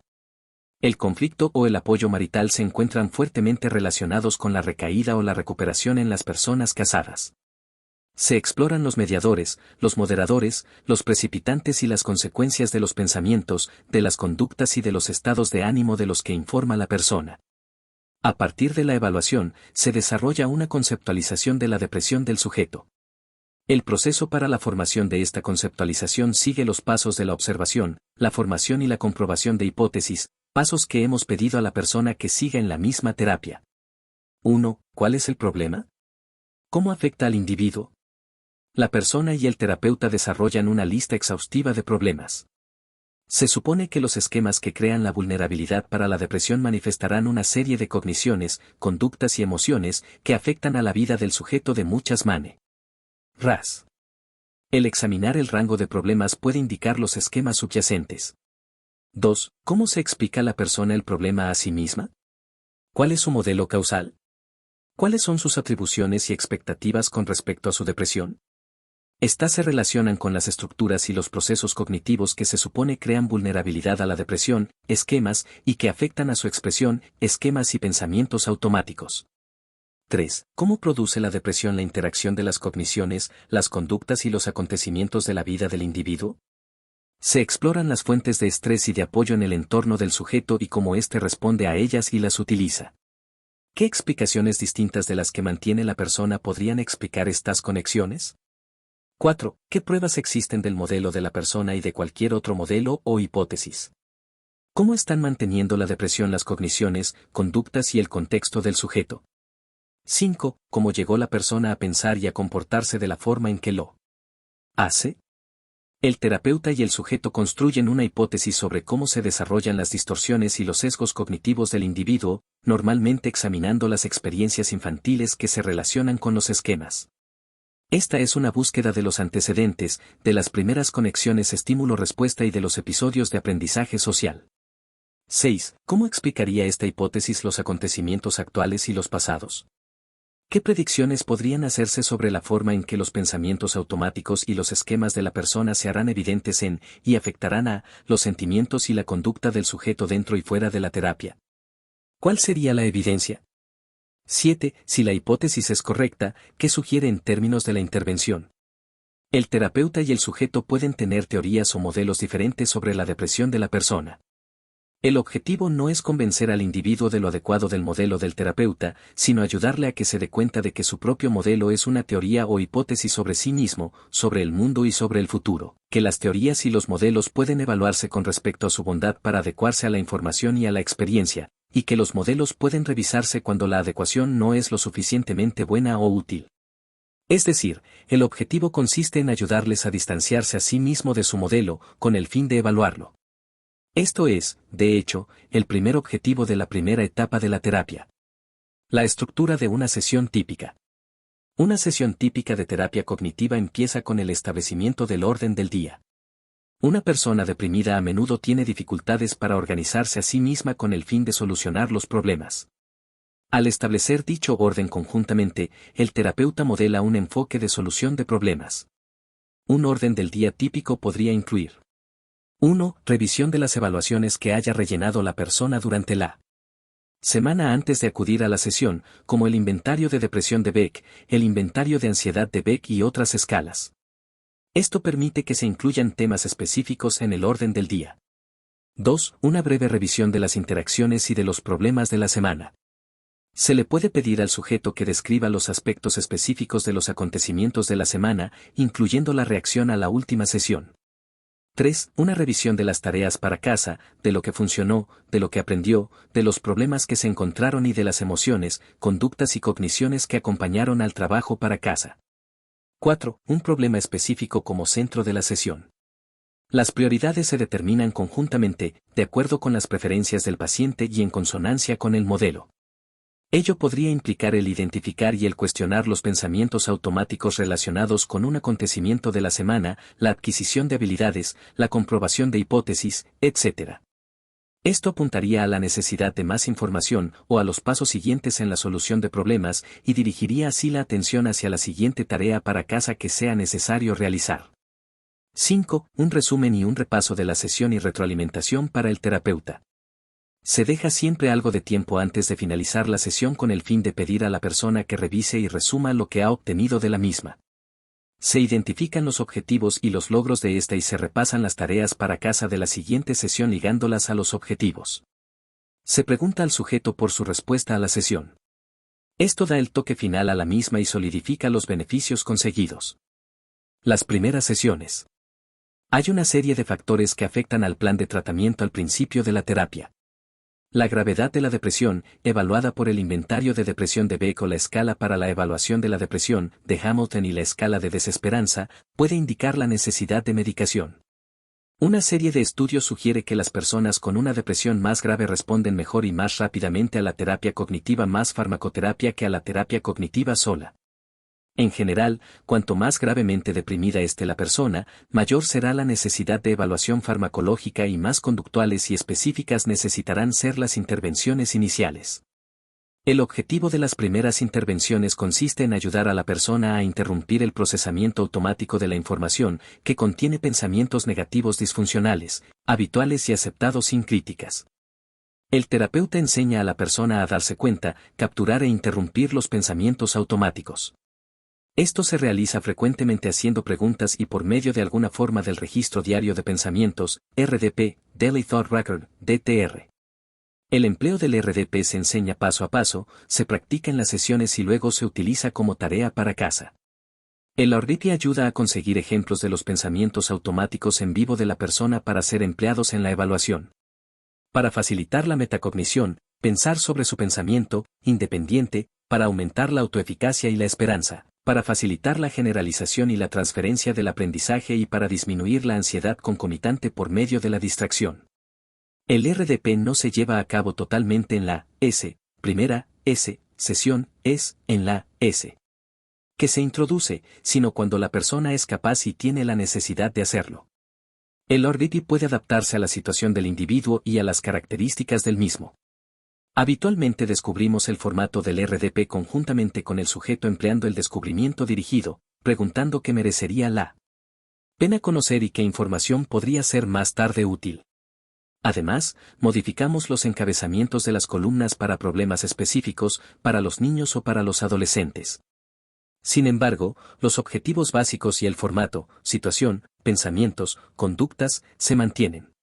El conflicto o el apoyo marital se encuentran fuertemente relacionados con la recaída o la recuperación en las personas casadas. Se exploran los mediadores, los moderadores, los precipitantes y las consecuencias de los pensamientos, de las conductas y de los estados de ánimo de los que informa la persona. A partir de la evaluación, se desarrolla una conceptualización de la depresión del sujeto. El proceso para la formación de esta conceptualización sigue los pasos de la observación, la formación y la comprobación de hipótesis, pasos que hemos pedido a la persona que siga en la misma terapia. 1. ¿Cuál es el problema? ¿Cómo afecta al individuo? La persona y el terapeuta desarrollan una lista exhaustiva de problemas. Se supone que los esquemas que crean la vulnerabilidad para la depresión manifestarán una serie de cogniciones, conductas y emociones que afectan a la vida del sujeto de muchas maneras. El examinar el rango de problemas puede indicar los esquemas subyacentes. 2. ¿Cómo se explica la persona el problema a sí misma? ¿Cuál es su modelo causal? ¿Cuáles son sus atribuciones y expectativas con respecto a su depresión? Estas se relacionan con las estructuras y los procesos cognitivos que se supone crean vulnerabilidad a la depresión, esquemas, y que afectan a su expresión, esquemas y pensamientos automáticos. 3. ¿Cómo produce la depresión la interacción de las cogniciones, las conductas y los acontecimientos de la vida del individuo? Se exploran las fuentes de estrés y de apoyo en el entorno del sujeto y cómo éste responde a ellas y las utiliza. ¿Qué explicaciones distintas de las que mantiene la persona podrían explicar estas conexiones? 4. ¿Qué pruebas existen del modelo de la persona y de cualquier otro modelo o hipótesis? ¿Cómo están manteniendo la depresión las cogniciones, conductas y el contexto del sujeto? 5. ¿Cómo llegó la persona a pensar y a comportarse de la forma en que lo hace? El terapeuta y el sujeto construyen una hipótesis sobre cómo se desarrollan las distorsiones y los sesgos cognitivos del individuo, normalmente examinando las experiencias infantiles que se relacionan con los esquemas. Esta es una búsqueda de los antecedentes, de las primeras conexiones estímulo-respuesta y de los episodios de aprendizaje social. 6. ¿Cómo explicaría esta hipótesis los acontecimientos actuales y los pasados? ¿Qué predicciones podrían hacerse sobre la forma en que los pensamientos automáticos y los esquemas de la persona se harán evidentes en, y afectarán a, los sentimientos y la conducta del sujeto dentro y fuera de la terapia? ¿Cuál sería la evidencia? 7. Si la hipótesis es correcta, ¿qué sugiere en términos de la intervención? El terapeuta y el sujeto pueden tener teorías o modelos diferentes sobre la depresión de la persona. El objetivo no es convencer al individuo de lo adecuado del modelo del terapeuta, sino ayudarle a que se dé cuenta de que su propio modelo es una teoría o hipótesis sobre sí mismo, sobre el mundo y sobre el futuro, que las teorías y los modelos pueden evaluarse con respecto a su bondad para adecuarse a la información y a la experiencia, y que los modelos pueden revisarse cuando la adecuación no es lo suficientemente buena o útil. Es decir, el objetivo consiste en ayudarles a distanciarse a sí mismo de su modelo, con el fin de evaluarlo. Esto es, de hecho, el primer objetivo de la primera etapa de la terapia. La estructura de una sesión típica. Una sesión típica de terapia cognitiva empieza con el establecimiento del orden del día. Una persona deprimida a menudo tiene dificultades para organizarse a sí misma con el fin de solucionar los problemas. Al establecer dicho orden conjuntamente, el terapeuta modela un enfoque de solución de problemas. Un orden del día típico podría incluir: 1. Revisión de las evaluaciones que haya rellenado la persona durante la semana antes de acudir a la sesión, como el inventario de depresión de Beck, el inventario de ansiedad de Beck y otras escalas. Esto permite que se incluyan temas específicos en el orden del día. 2. Una breve revisión de las interacciones y de los problemas de la semana. Se le puede pedir al sujeto que describa los aspectos específicos de los acontecimientos de la semana, incluyendo la reacción a la última sesión. 3. Una revisión de las tareas para casa, de lo que funcionó, de lo que aprendió, de los problemas que se encontraron y de las emociones, conductas y cogniciones que acompañaron al trabajo para casa. 4. Un problema específico como centro de la sesión. Las prioridades se determinan conjuntamente, de acuerdo con las preferencias del paciente y en consonancia con el modelo. Ello podría implicar el identificar y el cuestionar los pensamientos automáticos relacionados con un acontecimiento de la semana, la adquisición de habilidades, la comprobación de hipótesis, etc. Esto apuntaría a la necesidad de más información o a los pasos siguientes en la solución de problemas y dirigiría así la atención hacia la siguiente tarea para casa que sea necesario realizar. 5. Un resumen y un repaso de la sesión y retroalimentación para el terapeuta. Se deja siempre algo de tiempo antes de finalizar la sesión con el fin de pedir a la persona que revise y resuma lo que ha obtenido de la misma. Se identifican los objetivos y los logros de esta y se repasan las tareas para casa de la siguiente sesión ligándolas a los objetivos. Se pregunta al sujeto por su respuesta a la sesión. Esto da el toque final a la misma y solidifica los beneficios conseguidos. Las primeras sesiones. Hay una serie de factores que afectan al plan de tratamiento al principio de la terapia. La gravedad de la depresión, evaluada por el inventario de depresión de Beck o la escala para la evaluación de la depresión, de Hamilton y la escala de desesperanza, puede indicar la necesidad de medicación. Una serie de estudios sugiere que las personas con una depresión más grave responden mejor y más rápidamente a la terapia cognitiva más farmacoterapia que a la terapia cognitiva sola. En general, cuanto más gravemente deprimida esté la persona, mayor será la necesidad de evaluación farmacológica y más conductuales y específicas necesitarán ser las intervenciones iniciales. El objetivo de las primeras intervenciones consiste en ayudar a la persona a interrumpir el procesamiento automático de la información que contiene pensamientos negativos disfuncionales, habituales y aceptados sin críticas. El terapeuta enseña a la persona a darse cuenta, capturar e interrumpir los pensamientos automáticos. Esto se realiza frecuentemente haciendo preguntas y por medio de alguna forma del registro diario de pensamientos, RDP, Daily Thought Record, DTR. El empleo del RDP se enseña paso a paso, se practica en las sesiones y luego se utiliza como tarea para casa. El RDP ayuda a conseguir ejemplos de los pensamientos automáticos en vivo de la persona para ser empleados en la evaluación. Para facilitar la metacognición, pensar sobre su pensamiento, independiente, para aumentar la autoeficacia y la esperanza. Para facilitar la generalización y la transferencia del aprendizaje y para disminuir la ansiedad concomitante por medio de la distracción. El RDP no se lleva a cabo totalmente en la primera sesión, en la que se introduce, sino cuando la persona es capaz y tiene la necesidad de hacerlo. El RDP puede adaptarse a la situación del individuo y a las características del mismo. Habitualmente descubrimos el formato del RDP conjuntamente con el sujeto empleando el descubrimiento dirigido, preguntando qué merecería la pena conocer y qué información podría ser más tarde útil. Además, modificamos los encabezamientos de las columnas para problemas específicos, para los niños o para los adolescentes. Sin embargo, los objetivos básicos y el formato, situación, pensamientos, conductas, se mantienen.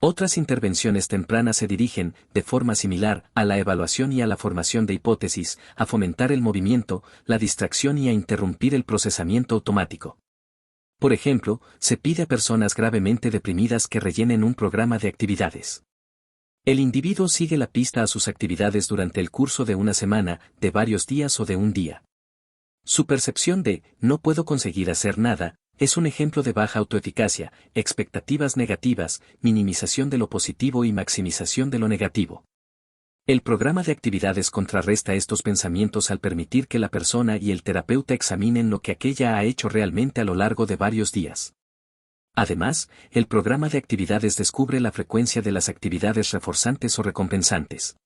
Otras intervenciones tempranas se dirigen, de forma similar, a la evaluación y a la formación de hipótesis, a fomentar el movimiento, la distracción y a interrumpir el procesamiento automático. Por ejemplo, se pide a personas gravemente deprimidas que rellenen un programa de actividades. El individuo sigue la pista a sus actividades durante el curso de una semana, de varios días o de un día. Su percepción de «no puedo conseguir hacer nada» es un ejemplo de baja autoeficacia, expectativas negativas, minimización de lo positivo y maximización de lo negativo. El programa de actividades contrarresta estos pensamientos al permitir que la persona y el terapeuta examinen lo que aquella ha hecho realmente a lo largo de varios días. Además, el programa de actividades descubre la frecuencia de las actividades reforzantes o recompensantes.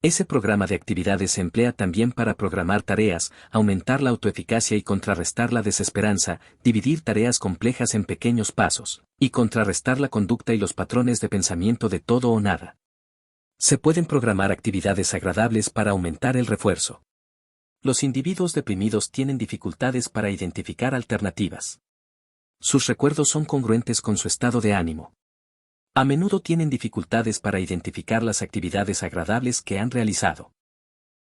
Ese programa de actividades se emplea también para programar tareas, aumentar la autoeficacia y contrarrestar la desesperanza, dividir tareas complejas en pequeños pasos, y contrarrestar la conducta y los patrones de pensamiento de todo o nada. Se pueden programar actividades agradables para aumentar el refuerzo. Los individuos deprimidos tienen dificultades para identificar alternativas. Sus recuerdos son congruentes con su estado de ánimo. A menudo tienen dificultades para identificar las actividades agradables que han realizado.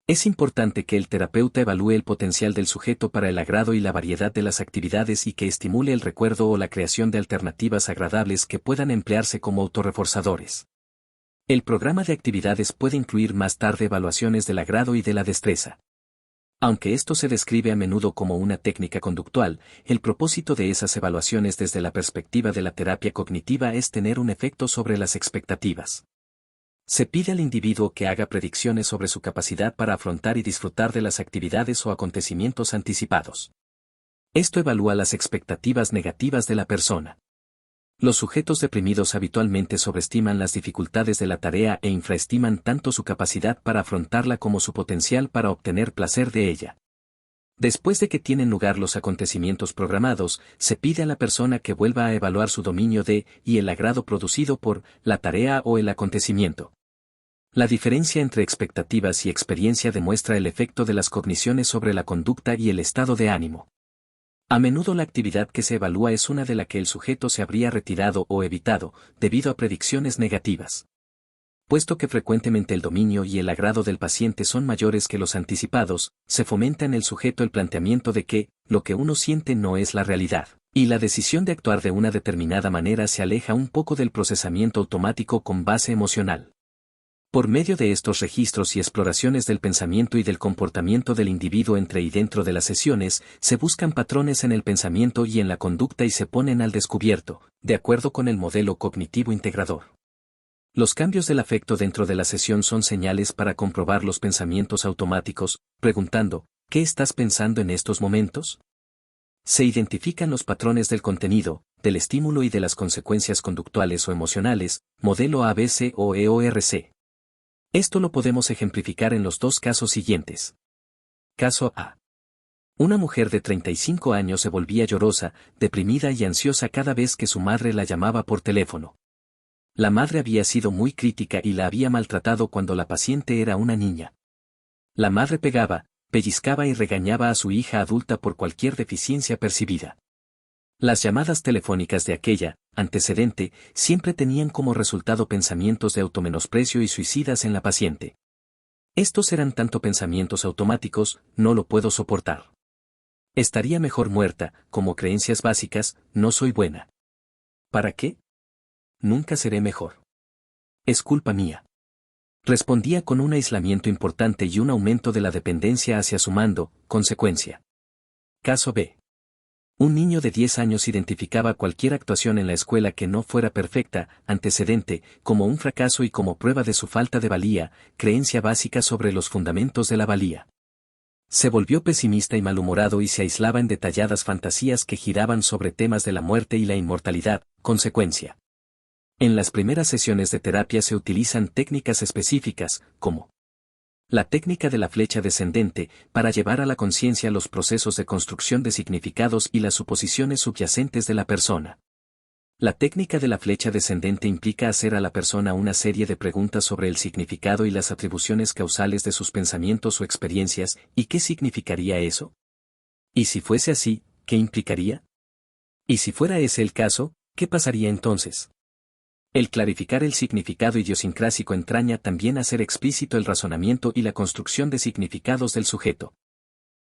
Es importante que el terapeuta evalúe el potencial del sujeto para el agrado y la variedad de las actividades y que estimule el recuerdo o la creación de alternativas agradables que puedan emplearse como autorreforzadores. El programa de actividades puede incluir más tarde evaluaciones del agrado y de la destreza. Aunque esto se describe a menudo como una técnica conductual, el propósito de esas evaluaciones desde la perspectiva de la terapia cognitiva es tener un efecto sobre las expectativas. Se pide al individuo que haga predicciones sobre su capacidad para afrontar y disfrutar de las actividades o acontecimientos anticipados. Esto evalúa las expectativas negativas de la persona. Los sujetos deprimidos habitualmente sobreestiman las dificultades de la tarea e infraestiman tanto su capacidad para afrontarla como su potencial para obtener placer de ella. Después de que tienen lugar los acontecimientos programados, se pide a la persona que vuelva a evaluar su dominio de y el agrado producido por la tarea o el acontecimiento. La diferencia entre expectativas y experiencia demuestra el efecto de las cogniciones sobre la conducta y el estado de ánimo. A menudo la actividad que se evalúa es una de la que el sujeto se habría retirado o evitado, debido a predicciones negativas. Puesto que frecuentemente el dominio y el agrado del paciente son mayores que los anticipados, se fomenta en el sujeto el planteamiento de que, lo que uno siente no es la realidad, y la decisión de actuar de una determinada manera se aleja un poco del procesamiento automático con base emocional. Por medio de estos registros y exploraciones del pensamiento y del comportamiento del individuo entre y dentro de las sesiones, se buscan patrones en el pensamiento y en la conducta y se ponen al descubierto, de acuerdo con el modelo cognitivo integrador. Los cambios del afecto dentro de la sesión son señales para comprobar los pensamientos automáticos, preguntando, ¿qué estás pensando en estos momentos? Se identifican los patrones del contenido, del estímulo y de las consecuencias conductuales o emocionales, modelo ABC o EORC. Esto lo podemos ejemplificar en los dos casos siguientes. Caso A. Una mujer de 35 años se volvía llorosa, deprimida y ansiosa cada vez que su madre la llamaba por teléfono. La madre había sido muy crítica y la había maltratado cuando la paciente era una niña. La madre pegaba, pellizcaba y regañaba a su hija adulta por cualquier deficiencia percibida. Las llamadas telefónicas de aquella antecedente siempre tenían como resultado pensamientos de automenosprecio y suicidas en la paciente. Estos eran tanto pensamientos automáticos, no lo puedo soportar. Estaría mejor muerta, como creencias básicas, no soy buena. ¿Para qué? Nunca seré mejor. Es culpa mía. Respondía con un aislamiento importante y un aumento de la dependencia hacia su mando, consecuencia. Caso B. Un niño de 10 años identificaba cualquier actuación en la escuela que no fuera perfecta, antecedente, como un fracaso y como prueba de su falta de valía, creencia básica sobre los fundamentos de la valía. Se volvió pesimista y malhumorado y se aislaba en detalladas fantasías que giraban sobre temas de la muerte y la inmortalidad, consecuencia. En las primeras sesiones de terapia se utilizan técnicas específicas, como la técnica de la flecha descendente, para llevar a la conciencia los procesos de construcción de significados y las suposiciones subyacentes de la persona. La técnica de la flecha descendente implica hacer a la persona una serie de preguntas sobre el significado y las atribuciones causales de sus pensamientos o experiencias, ¿y qué significaría eso? ¿Y si fuese así, qué implicaría? ¿Y si fuera ese el caso, qué pasaría entonces? El clarificar el significado idiosincrásico entraña también hacer explícito el razonamiento y la construcción de significados del sujeto.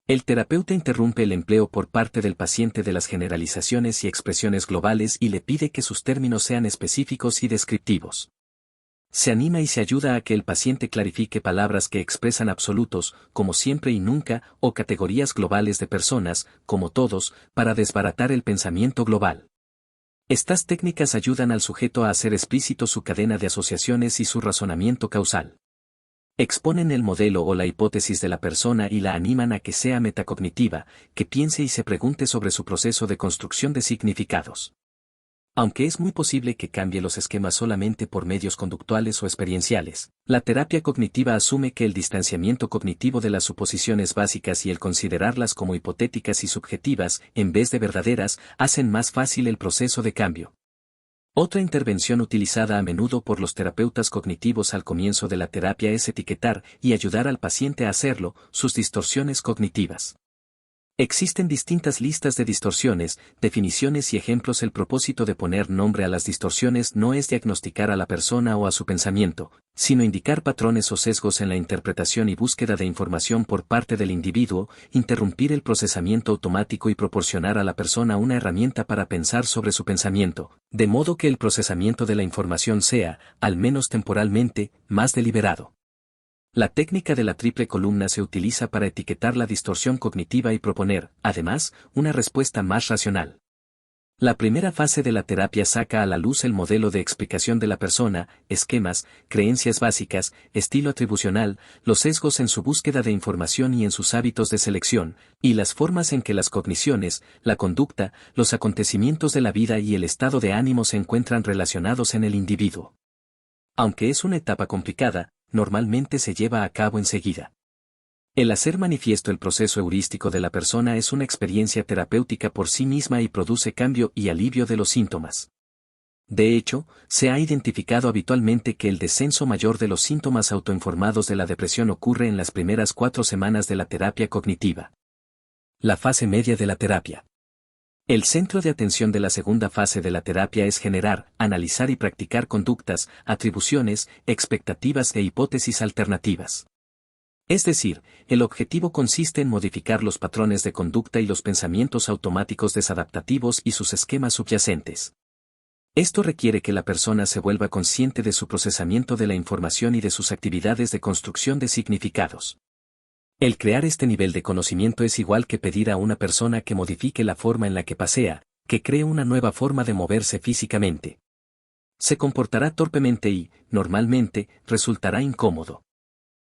El terapeuta interrumpe el empleo por parte del paciente de las generalizaciones y expresiones globales y le pide que sus términos sean específicos y descriptivos. Se anima y se ayuda a que el paciente clarifique palabras que expresan absolutos, como siempre y nunca, o categorías globales de personas, como todos, para desbaratar el pensamiento global. Estas técnicas ayudan al sujeto a hacer explícito su cadena de asociaciones y su razonamiento causal. Exponen el modelo o la hipótesis de la persona y la animan a que sea metacognitiva, que piense y se pregunte sobre su proceso de construcción de significados. Aunque es muy posible que cambie los esquemas solamente por medios conductuales o experienciales, la terapia cognitiva asume que el distanciamiento cognitivo de las suposiciones básicas y el considerarlas como hipotéticas y subjetivas, en vez de verdaderas, hacen más fácil el proceso de cambio. Otra intervención utilizada a menudo por los terapeutas cognitivos al comienzo de la terapia es etiquetar y ayudar al paciente a hacerlo, sus distorsiones cognitivas. Existen distintas listas de distorsiones, definiciones y ejemplos. El propósito de poner nombre a las distorsiones no es diagnosticar a la persona o a su pensamiento, sino indicar patrones o sesgos en la interpretación y búsqueda de información por parte del individuo, interrumpir el procesamiento automático y proporcionar a la persona una herramienta para pensar sobre su pensamiento, de modo que el procesamiento de la información sea, al menos temporalmente, más deliberado. La técnica de la triple columna se utiliza para etiquetar la distorsión cognitiva y proponer, además, una respuesta más racional. La primera fase de la terapia saca a la luz el modelo de explicación de la persona, esquemas, creencias básicas, estilo atribucional, los sesgos en su búsqueda de información y en sus hábitos de selección, y las formas en que las cogniciones, la conducta, los acontecimientos de la vida y el estado de ánimo se encuentran relacionados en el individuo. Aunque es una etapa complicada, normalmente se lleva a cabo enseguida. El hacer manifiesto el proceso heurístico de la persona es una experiencia terapéutica por sí misma y produce cambio y alivio de los síntomas. De hecho, se ha identificado habitualmente que el descenso mayor de los síntomas autoinformados de la depresión ocurre en las primeras 4 semanas de la terapia cognitiva. La fase media de la terapia. El centro de atención de la segunda fase de la terapia es generar, analizar y practicar conductas, atribuciones, expectativas e hipótesis alternativas. Es decir, el objetivo consiste en modificar los patrones de conducta y los pensamientos automáticos desadaptativos y sus esquemas subyacentes. Esto requiere que la persona se vuelva consciente de su procesamiento de la información y de sus actividades de construcción de significados. El crear este nivel de conocimiento es igual que pedir a una persona que modifique la forma en la que pasea, que cree una nueva forma de moverse físicamente. Se comportará torpemente y, normalmente, resultará incómodo.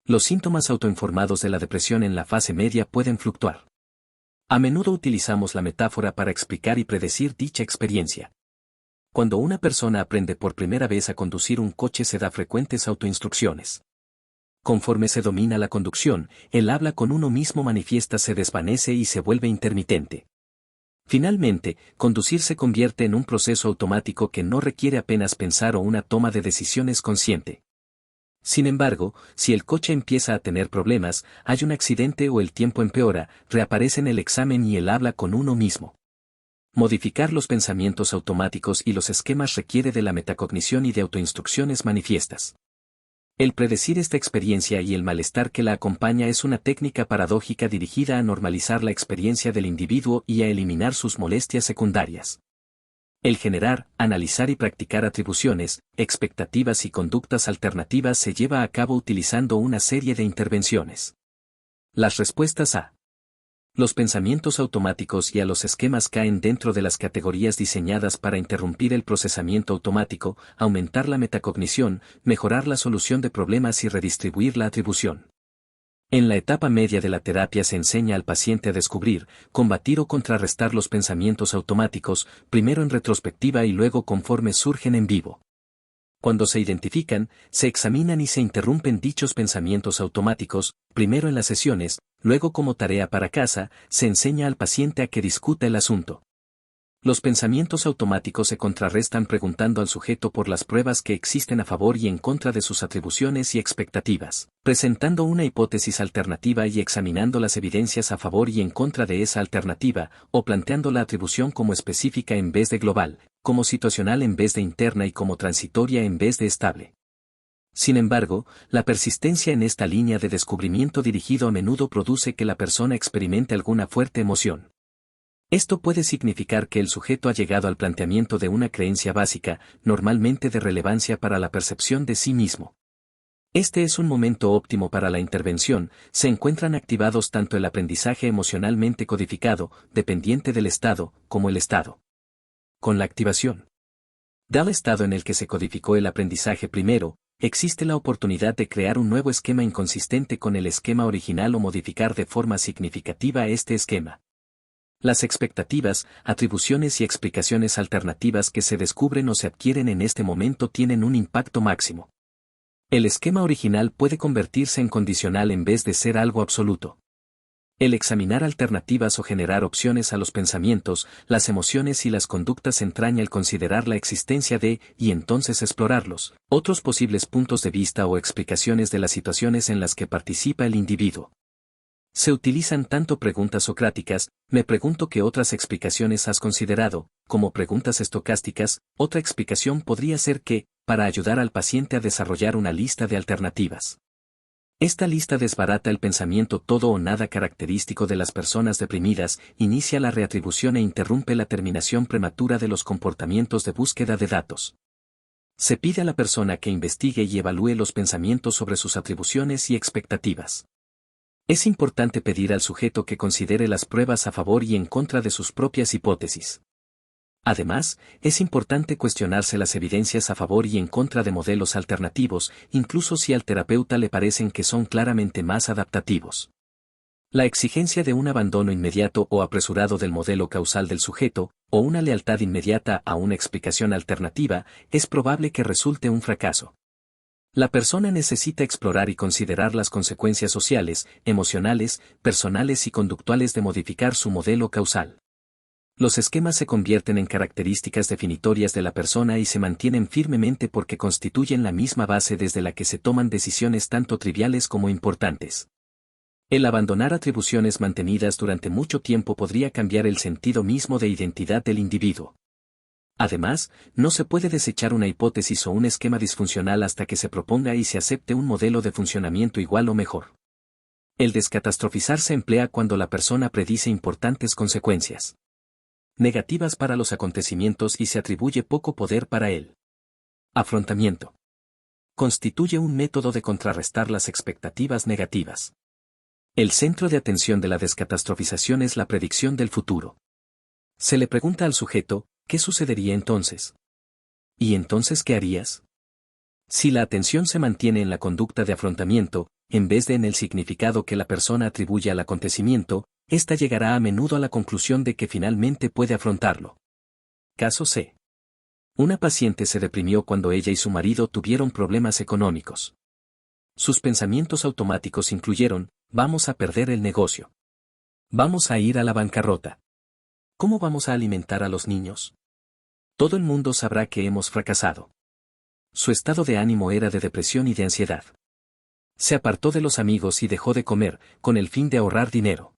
Los síntomas autoinformados de la depresión en la fase media pueden fluctuar. A menudo utilizamos la metáfora para explicar y predecir dicha experiencia. Cuando una persona aprende por primera vez a conducir un coche se da frecuentes autoinstrucciones. Conforme se domina la conducción, el habla con uno mismo manifiesta se desvanece y se vuelve intermitente. Finalmente, conducir se convierte en un proceso automático que no requiere apenas pensar o una toma de decisiones consciente. Sin embargo, si el coche empieza a tener problemas, hay un accidente o el tiempo empeora, reaparece en el examen y el habla con uno mismo. Modificar los pensamientos automáticos y los esquemas requiere de la metacognición y de autoinstrucciones manifiestas. El predecir esta experiencia y el malestar que la acompaña es una técnica paradójica dirigida a normalizar la experiencia del individuo y a eliminar sus molestias secundarias. El generar, analizar y practicar atribuciones, expectativas y conductas alternativas se lleva a cabo utilizando una serie de intervenciones. Las respuestas a los pensamientos automáticos y a los esquemas caen dentro de las categorías diseñadas para interrumpir el procesamiento automático, aumentar la metacognición, mejorar la solución de problemas y redistribuir la atribución. En la etapa media de la terapia se enseña al paciente a descubrir, combatir o contrarrestar los pensamientos automáticos, primero en retrospectiva y luego conforme surgen en vivo. Cuando se identifican, se examinan y se interrumpen dichos pensamientos automáticos, primero en las sesiones, luego como tarea para casa, se enseña al paciente a que discuta el asunto. Los pensamientos automáticos se contrarrestan preguntando al sujeto por las pruebas que existen a favor y en contra de sus atribuciones y expectativas, presentando una hipótesis alternativa y examinando las evidencias a favor y en contra de esa alternativa, o planteando la atribución como específica en vez de global, como situacional en vez de interna y como transitoria en vez de estable. Sin embargo, la persistencia en esta línea de descubrimiento dirigido a menudo produce que la persona experimente alguna fuerte emoción. Esto puede significar que el sujeto ha llegado al planteamiento de una creencia básica, normalmente de relevancia para la percepción de sí mismo. Este es un momento óptimo para la intervención, se encuentran activados tanto el aprendizaje emocionalmente codificado, dependiente del estado, como el estado. Con la activación del estado en el que se codificó el aprendizaje primero, existe la oportunidad de crear un nuevo esquema inconsistente con el esquema original o modificar de forma significativa este esquema. Las expectativas, atribuciones y explicaciones alternativas que se descubren o se adquieren en este momento tienen un impacto máximo. El esquema original puede convertirse en condicional en vez de ser algo absoluto. El examinar alternativas o generar opciones a los pensamientos, las emociones y las conductas entraña el considerar la existencia de, y entonces explorarlos, otros posibles puntos de vista o explicaciones de las situaciones en las que participa el individuo. Se utilizan tanto preguntas socráticas, me pregunto qué otras explicaciones has considerado, como preguntas estocásticas. Otra explicación podría ser que, para ayudar al paciente a desarrollar una lista de alternativas. Esta lista desbarata el pensamiento todo o nada característico de las personas deprimidas, inicia la reatribución e interrumpe la terminación prematura de los comportamientos de búsqueda de datos. Se pide a la persona que investigue y evalúe los pensamientos sobre sus atribuciones y expectativas. Es importante pedir al sujeto que considere las pruebas a favor y en contra de sus propias hipótesis. Además, es importante cuestionarse las evidencias a favor y en contra de modelos alternativos, incluso si al terapeuta le parecen que son claramente más adaptativos. La exigencia de un abandono inmediato o apresurado del modelo causal del sujeto, o una lealtad inmediata a una explicación alternativa, es probable que resulte un fracaso. La persona necesita explorar y considerar las consecuencias sociales, emocionales, personales y conductuales de modificar su modelo causal. Los esquemas se convierten en características definitorias de la persona y se mantienen firmemente porque constituyen la misma base desde la que se toman decisiones tanto triviales como importantes. El abandonar atribuciones mantenidas durante mucho tiempo podría cambiar el sentido mismo de identidad del individuo. Además, no se puede desechar una hipótesis o un esquema disfuncional hasta que se proponga y se acepte un modelo de funcionamiento igual o mejor. El descatastrofizar se emplea cuando la persona predice importantes consecuencias negativas para los acontecimientos y se atribuye poco poder para él. Afrontamiento. Constituye un método de contrarrestar las expectativas negativas. El centro de atención de la descatastrofización es la predicción del futuro. Se le pregunta al sujeto, ¿qué sucedería entonces? ¿Y entonces qué harías? Si la atención se mantiene en la conducta de afrontamiento, en vez de en el significado que la persona atribuye al acontecimiento, ésta llegará a menudo a la conclusión de que finalmente puede afrontarlo. Caso C. Una paciente se deprimió cuando ella y su marido tuvieron problemas económicos. Sus pensamientos automáticos incluyeron, vamos a perder el negocio. Vamos a ir a la bancarrota. ¿Cómo vamos a alimentar a los niños? Todo el mundo sabrá que hemos fracasado. Su estado de ánimo era de depresión y de ansiedad. Se apartó de los amigos y dejó de comer, con el fin de ahorrar dinero.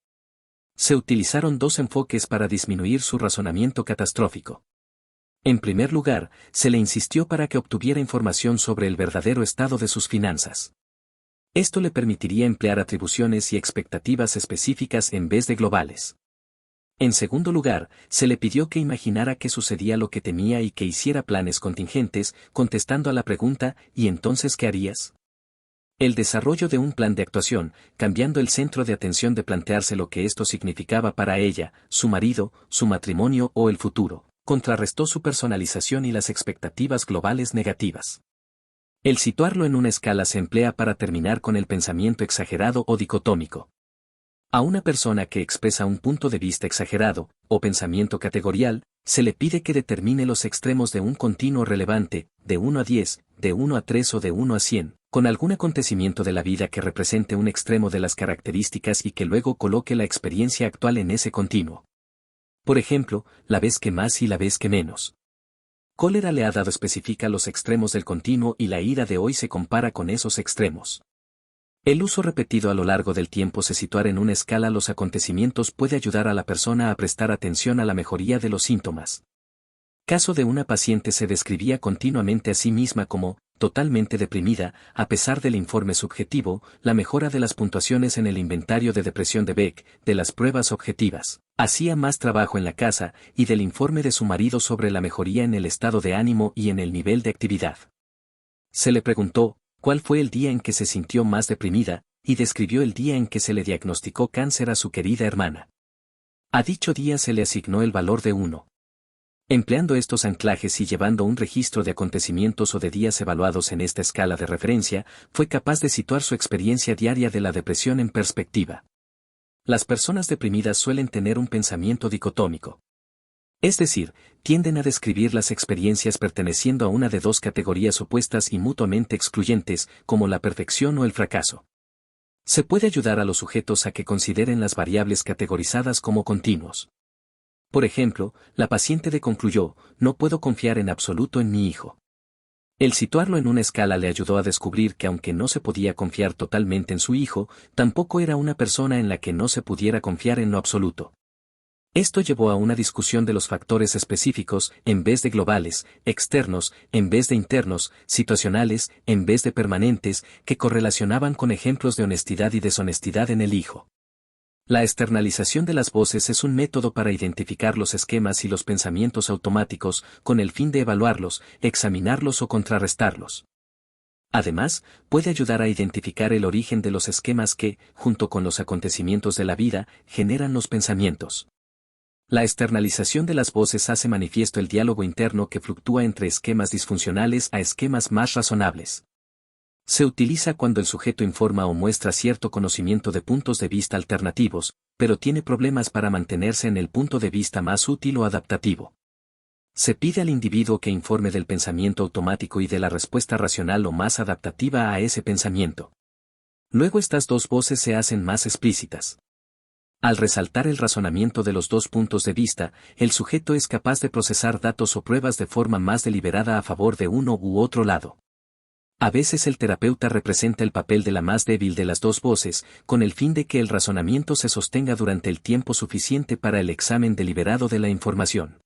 Se utilizaron dos enfoques para disminuir su razonamiento catastrófico. En primer lugar, se le insistió para que obtuviera información sobre el verdadero estado de sus finanzas. Esto le permitiría emplear atribuciones y expectativas específicas en vez de globales. En segundo lugar, se le pidió que imaginara que sucedía lo que temía y que hiciera planes contingentes, contestando a la pregunta, ¿y entonces qué harías? El desarrollo de un plan de actuación, cambiando el centro de atención de plantearse lo que esto significaba para ella, su marido, su matrimonio o el futuro, contrarrestó su personalización y las expectativas globales negativas. El situarlo en una escala se emplea para terminar con el pensamiento exagerado o dicotómico. A una persona que expresa un punto de vista exagerado, o pensamiento categorial, se le pide que determine los extremos de un continuo relevante, de 1 a 10, de 1 a 3 o de 1 a 100, con algún acontecimiento de la vida que represente un extremo de las características y que luego coloque la experiencia actual en ese continuo. Por ejemplo, la vez que más y la vez que menos. Cólera le ha dado especifica los extremos del continuo y la ira de hoy se compara con esos extremos. El uso repetido a lo largo del tiempo se situar en una escala los acontecimientos puede ayudar a la persona a prestar atención a la mejoría de los síntomas. Caso de una paciente se describía continuamente a sí misma como, totalmente deprimida, a pesar del informe subjetivo, la mejora de las puntuaciones en el inventario de depresión de Beck, de las pruebas objetivas, hacía más trabajo en la casa, y del informe de su marido sobre la mejoría en el estado de ánimo y en el nivel de actividad. Se le preguntó, ¿cuál fue el día en que se sintió más deprimida?, y describió el día en que se le diagnosticó cáncer a su querida hermana. A dicho día se le asignó el valor de 1. Empleando estos anclajes y llevando un registro de acontecimientos o de días evaluados en esta escala de referencia, fue capaz de situar su experiencia diaria de la depresión en perspectiva. Las personas deprimidas suelen tener un pensamiento dicotómico. Es decir, tienden a describir las experiencias perteneciendo a una de dos categorías opuestas y mutuamente excluyentes, como la perfección o el fracaso. Se puede ayudar a los sujetos a que consideren las variables categorizadas como continuos. Por ejemplo, la paciente concluyó, no puedo confiar en absoluto en mi hijo. El situarlo en una escala le ayudó a descubrir que aunque no se podía confiar totalmente en su hijo, tampoco era una persona en la que no se pudiera confiar en lo absoluto. Esto llevó a una discusión de los factores específicos, en vez de globales, externos, en vez de internos, situacionales, en vez de permanentes, que correlacionaban con ejemplos de honestidad y deshonestidad en el hijo. La externalización de las voces es un método para identificar los esquemas y los pensamientos automáticos, con el fin de evaluarlos, examinarlos o contrarrestarlos. Además, puede ayudar a identificar el origen de los esquemas que, junto con los acontecimientos de la vida, generan los pensamientos. La externalización de las voces hace manifiesto el diálogo interno que fluctúa entre esquemas disfuncionales a esquemas más razonables. Se utiliza cuando el sujeto informa o muestra cierto conocimiento de puntos de vista alternativos, pero tiene problemas para mantenerse en el punto de vista más útil o adaptativo. Se pide al individuo que informe del pensamiento automático y de la respuesta racional o más adaptativa a ese pensamiento. Luego estas dos voces se hacen más explícitas. Al resaltar el razonamiento de los dos puntos de vista, el sujeto es capaz de procesar datos o pruebas de forma más deliberada a favor de uno u otro lado. A veces el terapeuta representa el papel de la más débil de las dos voces, con el fin de que el razonamiento se sostenga durante el tiempo suficiente para el examen deliberado de la información.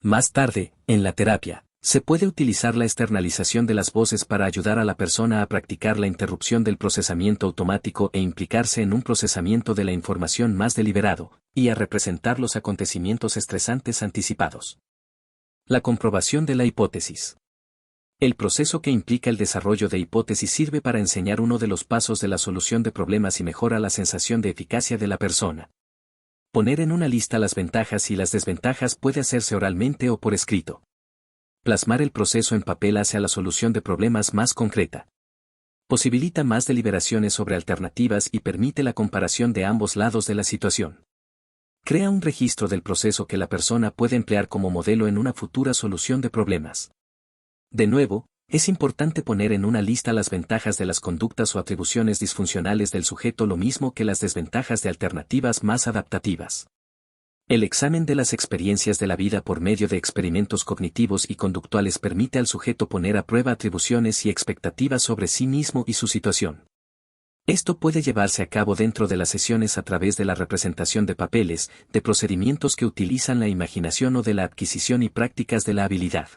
Más tarde, en la terapia, se puede utilizar la externalización de las voces para ayudar a la persona a practicar la interrupción del procesamiento automático e implicarse en un procesamiento de la información más deliberado, y a representar los acontecimientos estresantes anticipados. La comprobación de la hipótesis. El proceso que implica el desarrollo de hipótesis sirve para enseñar uno de los pasos de la solución de problemas y mejora la sensación de eficacia de la persona. Poner en una lista las ventajas y las desventajas puede hacerse oralmente o por escrito. Plasmar el proceso en papel hacia la solución de problemas más concreta. Posibilita más deliberaciones sobre alternativas y permite la comparación de ambos lados de la situación. Crea un registro del proceso que la persona puede emplear como modelo en una futura solución de problemas. De nuevo, es importante poner en una lista las ventajas de las conductas o atribuciones disfuncionales del sujeto lo mismo que las desventajas de alternativas más adaptativas. El examen de las experiencias de la vida por medio de experimentos cognitivos y conductuales permite al sujeto poner a prueba atribuciones y expectativas sobre sí mismo y su situación. Esto puede llevarse a cabo dentro de las sesiones a través de la representación de papeles, de procedimientos que utilizan la imaginación o de la adquisición y prácticas de la habilidad.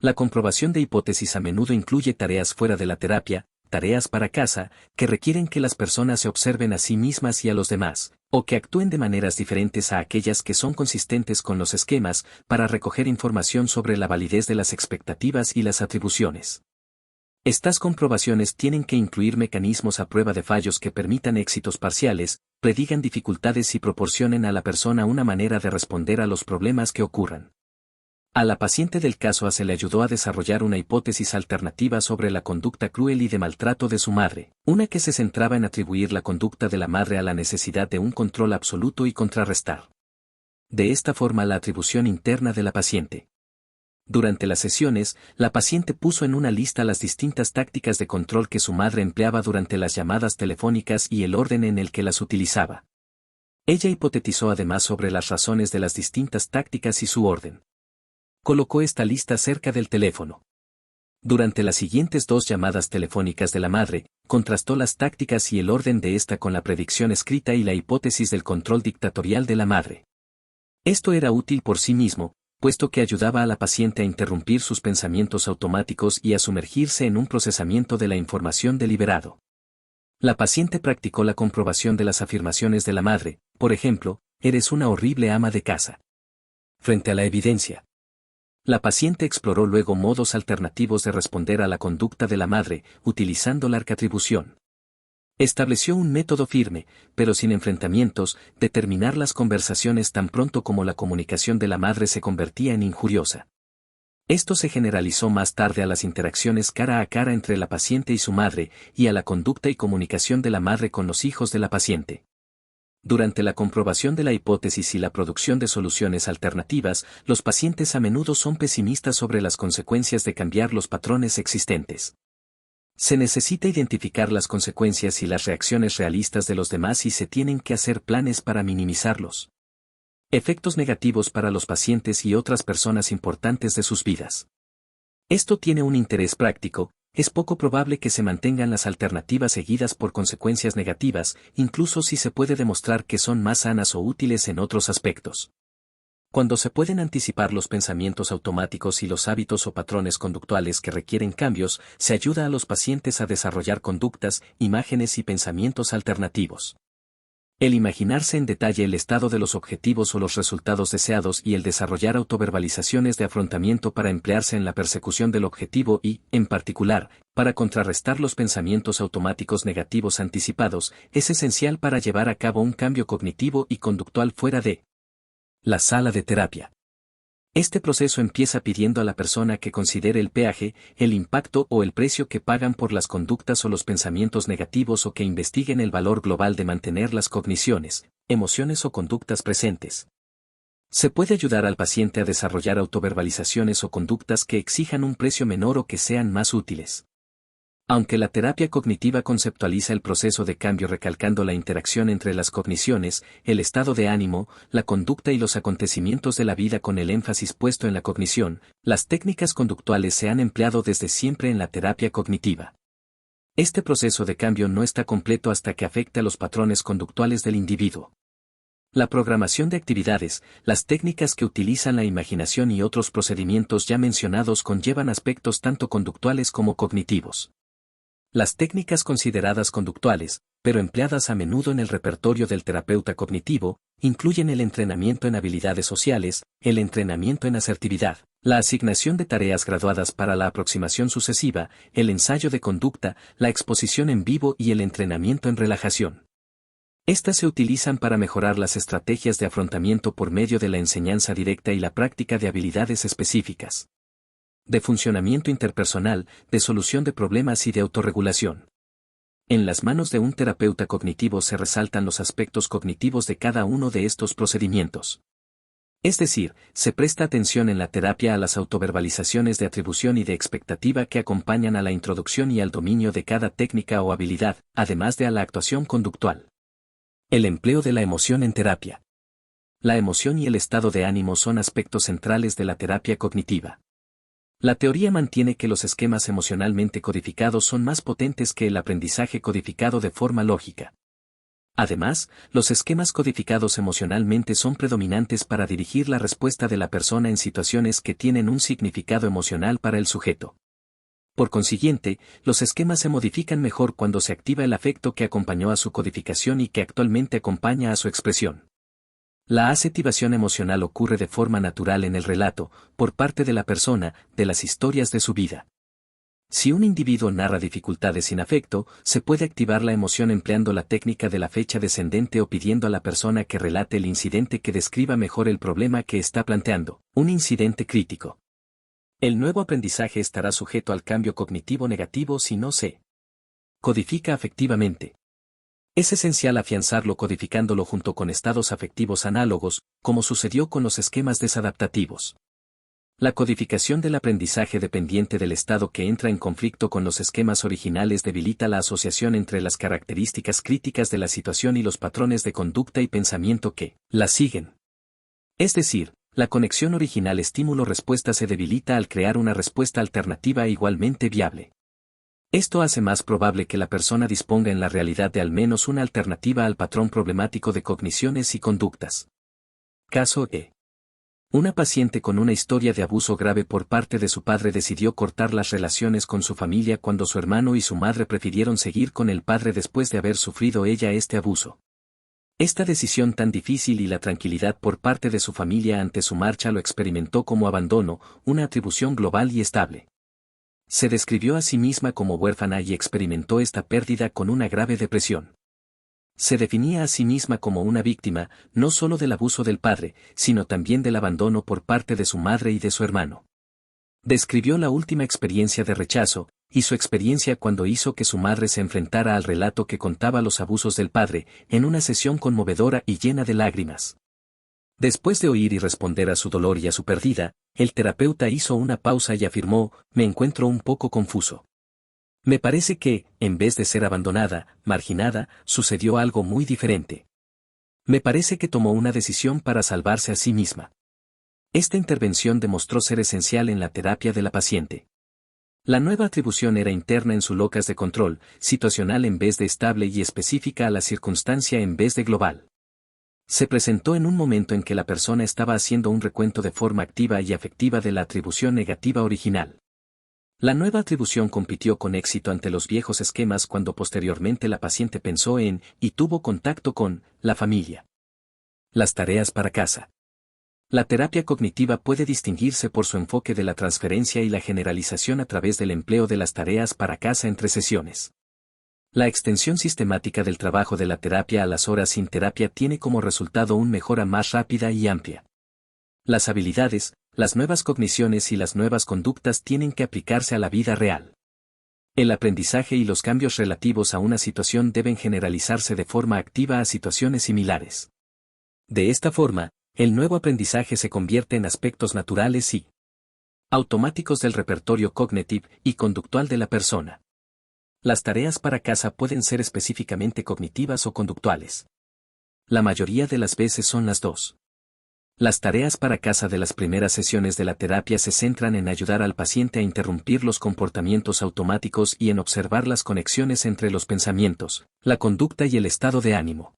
La comprobación de hipótesis a menudo incluye tareas fuera de la terapia, tareas para casa, que requieren que las personas se observen a sí mismas y a los demás, o que actúen de maneras diferentes a aquellas que son consistentes con los esquemas, para recoger información sobre la validez de las expectativas y las atribuciones. Estas comprobaciones tienen que incluir mecanismos a prueba de fallos que permitan éxitos parciales, predigan dificultades y proporcionen a la persona una manera de responder a los problemas que ocurran. A la paciente del caso A se le ayudó a desarrollar una hipótesis alternativa sobre la conducta cruel y de maltrato de su madre, una que se centraba en atribuir la conducta de la madre a la necesidad de un control absoluto y contrarrestar. De esta forma la atribución interna de la paciente. Durante las sesiones, la paciente puso en una lista las distintas tácticas de control que su madre empleaba durante las llamadas telefónicas y el orden en el que las utilizaba. Ella hipotetizó además sobre las razones de las distintas tácticas y su orden. Colocó esta lista cerca del teléfono. Durante las siguientes 2 llamadas telefónicas de la madre, contrastó las tácticas y el orden de esta con la predicción escrita y la hipótesis del control dictatorial de la madre. Esto era útil por sí mismo, puesto que ayudaba a la paciente a interrumpir sus pensamientos automáticos y a sumergirse en un procesamiento de la información deliberado. La paciente practicó la comprobación de las afirmaciones de la madre, por ejemplo, eres una horrible ama de casa. Frente a la evidencia. La paciente exploró luego modos alternativos de responder a la conducta de la madre, utilizando la arcatribución. Estableció un método firme, pero sin enfrentamientos, de terminar las conversaciones tan pronto como la comunicación de la madre se convertía en injuriosa. Esto se generalizó más tarde a las interacciones cara a cara entre la paciente y su madre, y a la conducta y comunicación de la madre con los hijos de la paciente. Durante la comprobación de la hipótesis y la producción de soluciones alternativas, los pacientes a menudo son pesimistas sobre las consecuencias de cambiar los patrones existentes. Se necesita identificar las consecuencias y las reacciones realistas de los demás y se tienen que hacer planes para minimizarlos. Efectos negativos para los pacientes y otras personas importantes de sus vidas. Esto tiene un interés práctico, es poco probable que se mantengan las alternativas seguidas por consecuencias negativas, incluso si se puede demostrar que son más sanas o útiles en otros aspectos. Cuando se pueden anticipar los pensamientos automáticos y los hábitos o patrones conductuales que requieren cambios, se ayuda a los pacientes a desarrollar conductas, imágenes y pensamientos alternativos. El imaginarse en detalle el estado de los objetivos o los resultados deseados y el desarrollar autoverbalizaciones de afrontamiento para emplearse en la persecución del objetivo y, en particular, para contrarrestar los pensamientos automáticos negativos anticipados, es esencial para llevar a cabo un cambio cognitivo y conductual fuera de la sala de terapia. Este proceso empieza pidiendo a la persona que considere el peaje, el impacto o el precio que pagan por las conductas o los pensamientos negativos o que investiguen el valor global de mantener las cogniciones, emociones o conductas presentes. Se puede ayudar al paciente a desarrollar autoverbalizaciones o conductas que exijan un precio menor o que sean más útiles. Aunque la terapia cognitiva conceptualiza el proceso de cambio recalcando la interacción entre las cogniciones, el estado de ánimo, la conducta y los acontecimientos de la vida con el énfasis puesto en la cognición, las técnicas conductuales se han empleado desde siempre en la terapia cognitiva. Este proceso de cambio no está completo hasta que afecte a los patrones conductuales del individuo. La programación de actividades, las técnicas que utilizan la imaginación y otros procedimientos ya mencionados conllevan aspectos tanto conductuales como cognitivos. Las técnicas consideradas conductuales, pero empleadas a menudo en el repertorio del terapeuta cognitivo, incluyen el entrenamiento en habilidades sociales, el entrenamiento en asertividad, la asignación de tareas graduadas para la aproximación sucesiva, el ensayo de conducta, la exposición en vivo y el entrenamiento en relajación. Estas se utilizan para mejorar las estrategias de afrontamiento por medio de la enseñanza directa y la práctica de habilidades específicas. De funcionamiento interpersonal, de solución de problemas y de autorregulación. En las manos de un terapeuta cognitivo se resaltan los aspectos cognitivos de cada uno de estos procedimientos. Es decir, se presta atención en la terapia a las autoverbalizaciones de atribución y de expectativa que acompañan a la introducción y al dominio de cada técnica o habilidad, además de a la actuación conductual. El empleo de la emoción en terapia. La emoción y el estado de ánimo son aspectos centrales de la terapia cognitiva. La teoría mantiene que los esquemas emocionalmente codificados son más potentes que el aprendizaje codificado de forma lógica. Además, los esquemas codificados emocionalmente son predominantes para dirigir la respuesta de la persona en situaciones que tienen un significado emocional para el sujeto. Por consiguiente, los esquemas se modifican mejor cuando se activa el afecto que acompañó a su codificación y que actualmente acompaña a su expresión. La asetivación emocional ocurre de forma natural en el relato, por parte de la persona, de las historias de su vida. Si un individuo narra dificultades sin afecto, se puede activar la emoción empleando la técnica de la fecha descendente o pidiendo a la persona que relate el incidente que describa mejor el problema que está planteando, un incidente crítico. El nuevo aprendizaje estará sujeto al cambio cognitivo negativo si no se codifica afectivamente. Es esencial afianzarlo codificándolo junto con estados afectivos análogos, como sucedió con los esquemas desadaptativos. La codificación del aprendizaje dependiente del estado que entra en conflicto con los esquemas originales debilita la asociación entre las características críticas de la situación y los patrones de conducta y pensamiento que la siguen. Es decir, la conexión original estímulo-respuesta se debilita al crear una respuesta alternativa igualmente viable. Esto hace más probable que la persona disponga en la realidad de al menos una alternativa al patrón problemático de cogniciones y conductas. Caso E. Una paciente con una historia de abuso grave por parte de su padre decidió cortar las relaciones con su familia cuando su hermano y su madre prefirieron seguir con el padre después de haber sufrido ella este abuso. Esta decisión tan difícil y la tranquilidad por parte de su familia ante su marcha lo experimentó como abandono, una atribución global y estable. Se describió a sí misma como huérfana y experimentó esta pérdida con una grave depresión. Se definía a sí misma como una víctima, no solo del abuso del padre, sino también del abandono por parte de su madre y de su hermano. Describió la última experiencia de rechazo, y su experiencia cuando hizo que su madre se enfrentara al relato que contaba los abusos del padre, en una sesión conmovedora y llena de lágrimas. Después de oír y responder a su dolor y a su pérdida, el terapeuta hizo una pausa y afirmó: «Me encuentro un poco confuso. Me parece que, en vez de ser abandonada, marginada, sucedió algo muy diferente. Me parece que tomó una decisión para salvarse a sí misma». Esta intervención demostró ser esencial en la terapia de la paciente. La nueva atribución era interna en su locus de control, situacional en vez de estable y específica a la circunstancia en vez de global. Se presentó en un momento en que la persona estaba haciendo un recuento de forma activa y afectiva de la atribución negativa original. La nueva atribución compitió con éxito ante los viejos esquemas cuando posteriormente la paciente pensó en, y tuvo contacto con, la familia. Las tareas para casa. La terapia cognitiva puede distinguirse por su enfoque de la transferencia y la generalización a través del empleo de las tareas para casa entre sesiones. La extensión sistemática del trabajo de la terapia a las horas sin terapia tiene como resultado una mejora más rápida y amplia. Las habilidades, las nuevas cogniciones y las nuevas conductas tienen que aplicarse a la vida real. El aprendizaje y los cambios relativos a una situación deben generalizarse de forma activa a situaciones similares. De esta forma, el nuevo aprendizaje se convierte en aspectos naturales y automáticos del repertorio cognitivo y conductual de la persona. Las tareas para casa pueden ser específicamente cognitivas o conductuales. La mayoría de las veces son las dos. Las tareas para casa de las primeras sesiones de la terapia se centran en ayudar al paciente a interrumpir los comportamientos automáticos y en observar las conexiones entre los pensamientos, la conducta y el estado de ánimo.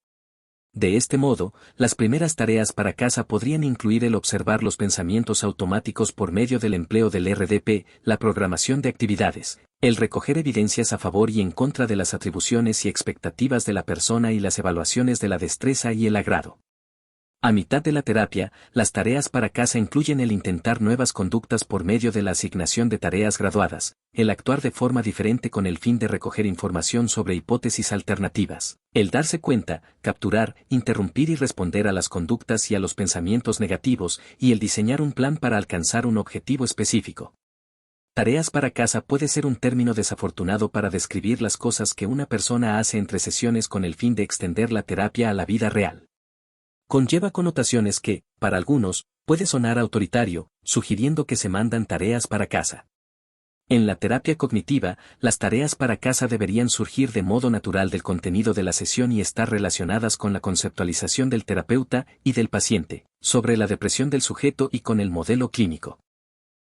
De este modo, las primeras tareas para casa podrían incluir el observar los pensamientos automáticos por medio del empleo del RDP, la programación de actividades, el recoger evidencias a favor y en contra de las atribuciones y expectativas de la persona y las evaluaciones de la destreza y el agrado. A mitad de la terapia, las tareas para casa incluyen el intentar nuevas conductas por medio de la asignación de tareas graduadas, el actuar de forma diferente con el fin de recoger información sobre hipótesis alternativas, el darse cuenta, capturar, interrumpir y responder a las conductas y a los pensamientos negativos, y el diseñar un plan para alcanzar un objetivo específico. Tareas para casa puede ser un término desafortunado para describir las cosas que una persona hace entre sesiones con el fin de extender la terapia a la vida real. Conlleva connotaciones que, para algunos, puede sonar autoritario, sugiriendo que se mandan tareas para casa. En la terapia cognitiva, las tareas para casa deberían surgir de modo natural del contenido de la sesión y estar relacionadas con la conceptualización del terapeuta y del paciente, sobre la depresión del sujeto y con el modelo clínico.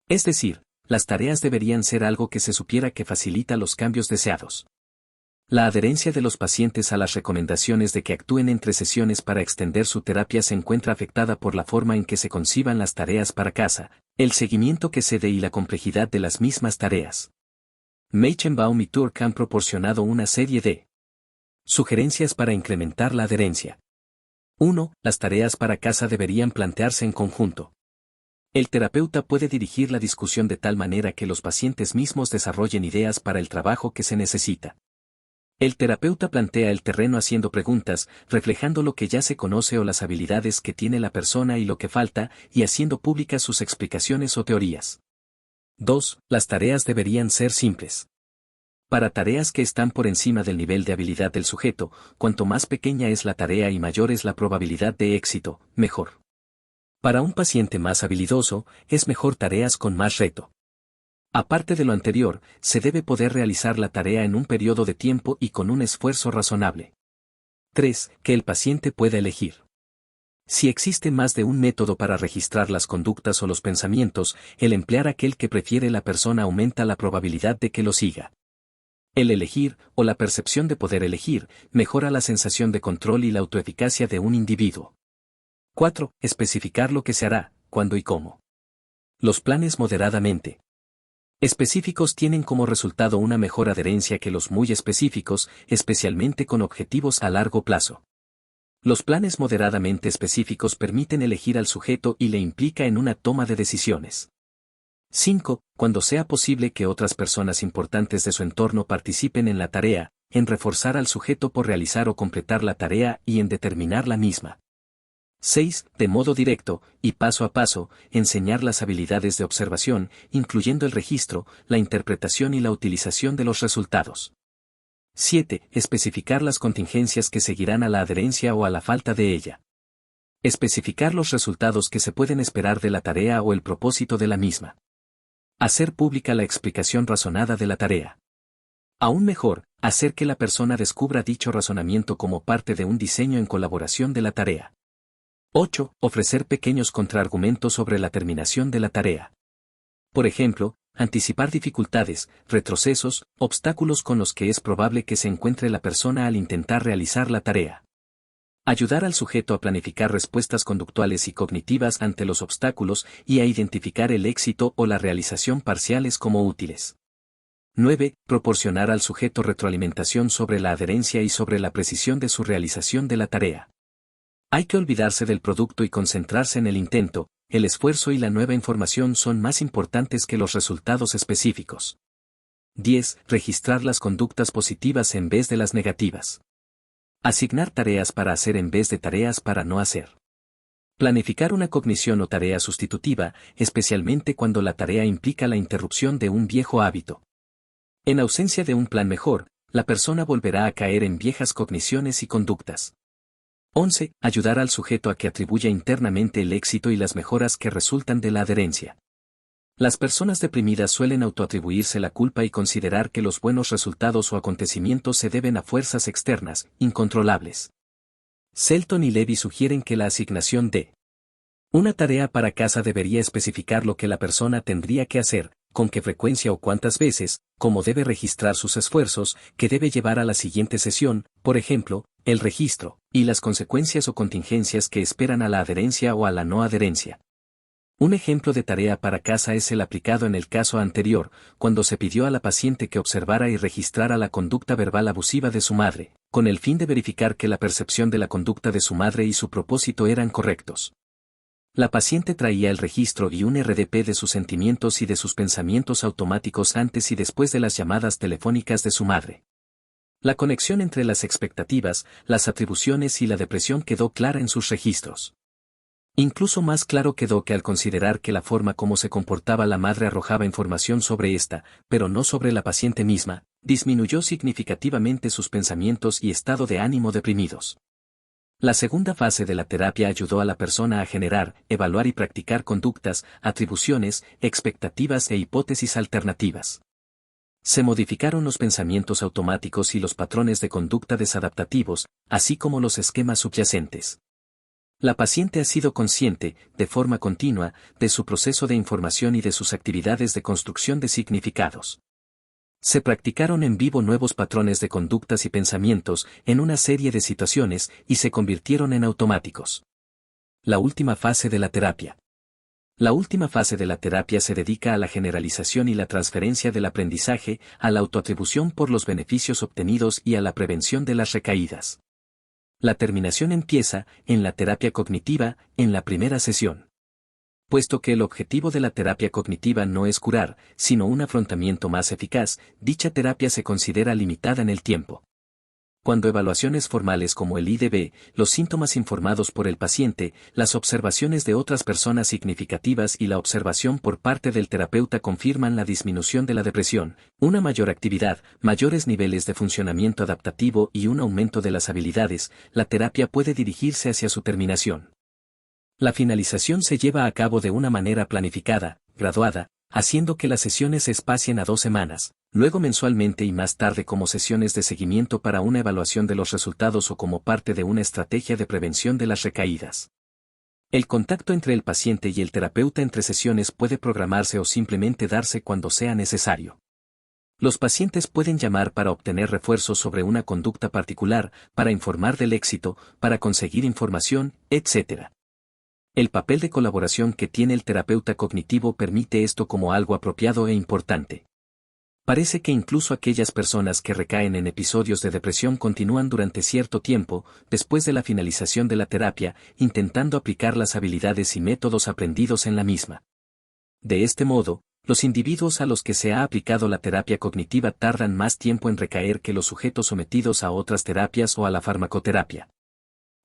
Es decir, las tareas deberían ser algo que se supiera que facilita los cambios deseados. La adherencia de los pacientes a las recomendaciones de que actúen entre sesiones para extender su terapia se encuentra afectada por la forma en que se conciban las tareas para casa, el seguimiento que se dé y la complejidad de las mismas tareas. Meichenbaum y Turk han proporcionado una serie de sugerencias para incrementar la adherencia. 1. Las tareas para casa deberían plantearse en conjunto. El terapeuta puede dirigir la discusión de tal manera que los pacientes mismos desarrollen ideas para el trabajo que se necesita. El terapeuta plantea el terreno haciendo preguntas, reflejando lo que ya se conoce o las habilidades que tiene la persona y lo que falta, y haciendo públicas sus explicaciones o teorías. 2. Las tareas deberían ser simples. Para tareas que están por encima del nivel de habilidad del sujeto, cuanto más pequeña es la tarea y mayor es la probabilidad de éxito, mejor. Para un paciente más habilidoso, es mejor tareas con más reto. Aparte de lo anterior, se debe poder realizar la tarea en un periodo de tiempo y con un esfuerzo razonable. 3. Que el paciente pueda elegir. Si existe más de un método para registrar las conductas o los pensamientos, el emplear aquel que prefiere la persona aumenta la probabilidad de que lo siga. El elegir, o la percepción de poder elegir, mejora la sensación de control y la autoeficacia de un individuo. 4. Especificar lo que se hará, cuándo y cómo. Los planes moderadamente específicos tienen como resultado una mejor adherencia que los muy específicos, especialmente con objetivos a largo plazo. Los planes moderadamente específicos permiten elegir al sujeto y le implica en una toma de decisiones. 5. Cuando sea posible que otras personas importantes de su entorno participen en la tarea, en reforzar al sujeto por realizar o completar la tarea y en determinar la misma. 6. De modo directo, y paso a paso, enseñar las habilidades de observación, incluyendo el registro, la interpretación y la utilización de los resultados. 7. Especificar las contingencias que seguirán a la adherencia o a la falta de ella. Especificar los resultados que se pueden esperar de la tarea o el propósito de la misma. Hacer pública la explicación razonada de la tarea. Aún mejor, hacer que la persona descubra dicho razonamiento como parte de un diseño en colaboración de la tarea. 8. Ofrecer pequeños contraargumentos sobre la terminación de la tarea. Por ejemplo, anticipar dificultades, retrocesos, obstáculos con los que es probable que se encuentre la persona al intentar realizar la tarea. Ayudar al sujeto a planificar respuestas conductuales y cognitivas ante los obstáculos y a identificar el éxito o la realización parciales como útiles. 9. Proporcionar al sujeto retroalimentación sobre la adherencia y sobre la precisión de su realización de la tarea. Hay que olvidarse del producto y concentrarse en el intento, el esfuerzo y la nueva información son más importantes que los resultados específicos. 10. Registrar las conductas positivas en vez de las negativas. Asignar tareas para hacer en vez de tareas para no hacer. Planificar una cognición o tarea sustitutiva, especialmente cuando la tarea implica la interrupción de un viejo hábito. En ausencia de un plan mejor, la persona volverá a caer en viejas cogniciones y conductas. 11. Ayudar al sujeto a que atribuya internamente el éxito y las mejoras que resultan de la adherencia. Las personas deprimidas suelen autoatribuirse la culpa y considerar que los buenos resultados o acontecimientos se deben a fuerzas externas, incontrolables. Selton y Levy sugieren que la asignación de una tarea para casa debería especificar lo que la persona tendría que hacer, con qué frecuencia o cuántas veces, cómo debe registrar sus esfuerzos, qué debe llevar a la siguiente sesión, por ejemplo, el registro, y las consecuencias o contingencias que esperan a la adherencia o a la no adherencia. Un ejemplo de tarea para casa es el aplicado en el caso anterior, cuando se pidió a la paciente que observara y registrara la conducta verbal abusiva de su madre, con el fin de verificar que la percepción de la conducta de su madre y su propósito eran correctos. La paciente traía el registro y un RDP de sus sentimientos y de sus pensamientos automáticos antes y después de las llamadas telefónicas de su madre. La conexión entre las expectativas, las atribuciones y la depresión quedó clara en sus registros. Incluso más claro quedó que al considerar que la forma como se comportaba la madre arrojaba información sobre esta, pero no sobre la paciente misma, disminuyó significativamente sus pensamientos y estado de ánimo deprimidos. La segunda fase de la terapia ayudó a la persona a generar, evaluar y practicar conductas, atribuciones, expectativas e hipótesis alternativas. Se modificaron los pensamientos automáticos y los patrones de conducta desadaptativos, así como los esquemas subyacentes. La paciente ha sido consciente, de forma continua, de su proceso de información y de sus actividades de construcción de significados. Se practicaron en vivo nuevos patrones de conductas y pensamientos en una serie de situaciones y se convirtieron en automáticos. La última fase de la terapia. La última fase de la terapia se dedica a la generalización y la transferencia del aprendizaje, a la autoatribución por los beneficios obtenidos y a la prevención de las recaídas. La terminación empieza, en la terapia cognitiva, en la primera sesión. Puesto que el objetivo de la terapia cognitiva no es curar, sino un afrontamiento más eficaz, dicha terapia se considera limitada en el tiempo. Cuando evaluaciones formales como el IDB, los síntomas informados por el paciente, las observaciones de otras personas significativas y la observación por parte del terapeuta confirman la disminución de la depresión, una mayor actividad, mayores niveles de funcionamiento adaptativo y un aumento de las habilidades, la terapia puede dirigirse hacia su terminación. La finalización se lleva a cabo de una manera planificada, graduada, haciendo que las sesiones se espacien a 2 semanas, luego mensualmente y más tarde como sesiones de seguimiento para una evaluación de los resultados o como parte de una estrategia de prevención de las recaídas. El contacto entre el paciente y el terapeuta entre sesiones puede programarse o simplemente darse cuando sea necesario. Los pacientes pueden llamar para obtener refuerzos sobre una conducta particular, para informar del éxito, para conseguir información, etc. El papel de colaboración que tiene el terapeuta cognitivo permite esto como algo apropiado e importante. Parece que incluso aquellas personas que recaen en episodios de depresión continúan durante cierto tiempo, después de la finalización de la terapia, intentando aplicar las habilidades y métodos aprendidos en la misma. De este modo, los individuos a los que se ha aplicado la terapia cognitiva tardan más tiempo en recaer que los sujetos sometidos a otras terapias o a la farmacoterapia.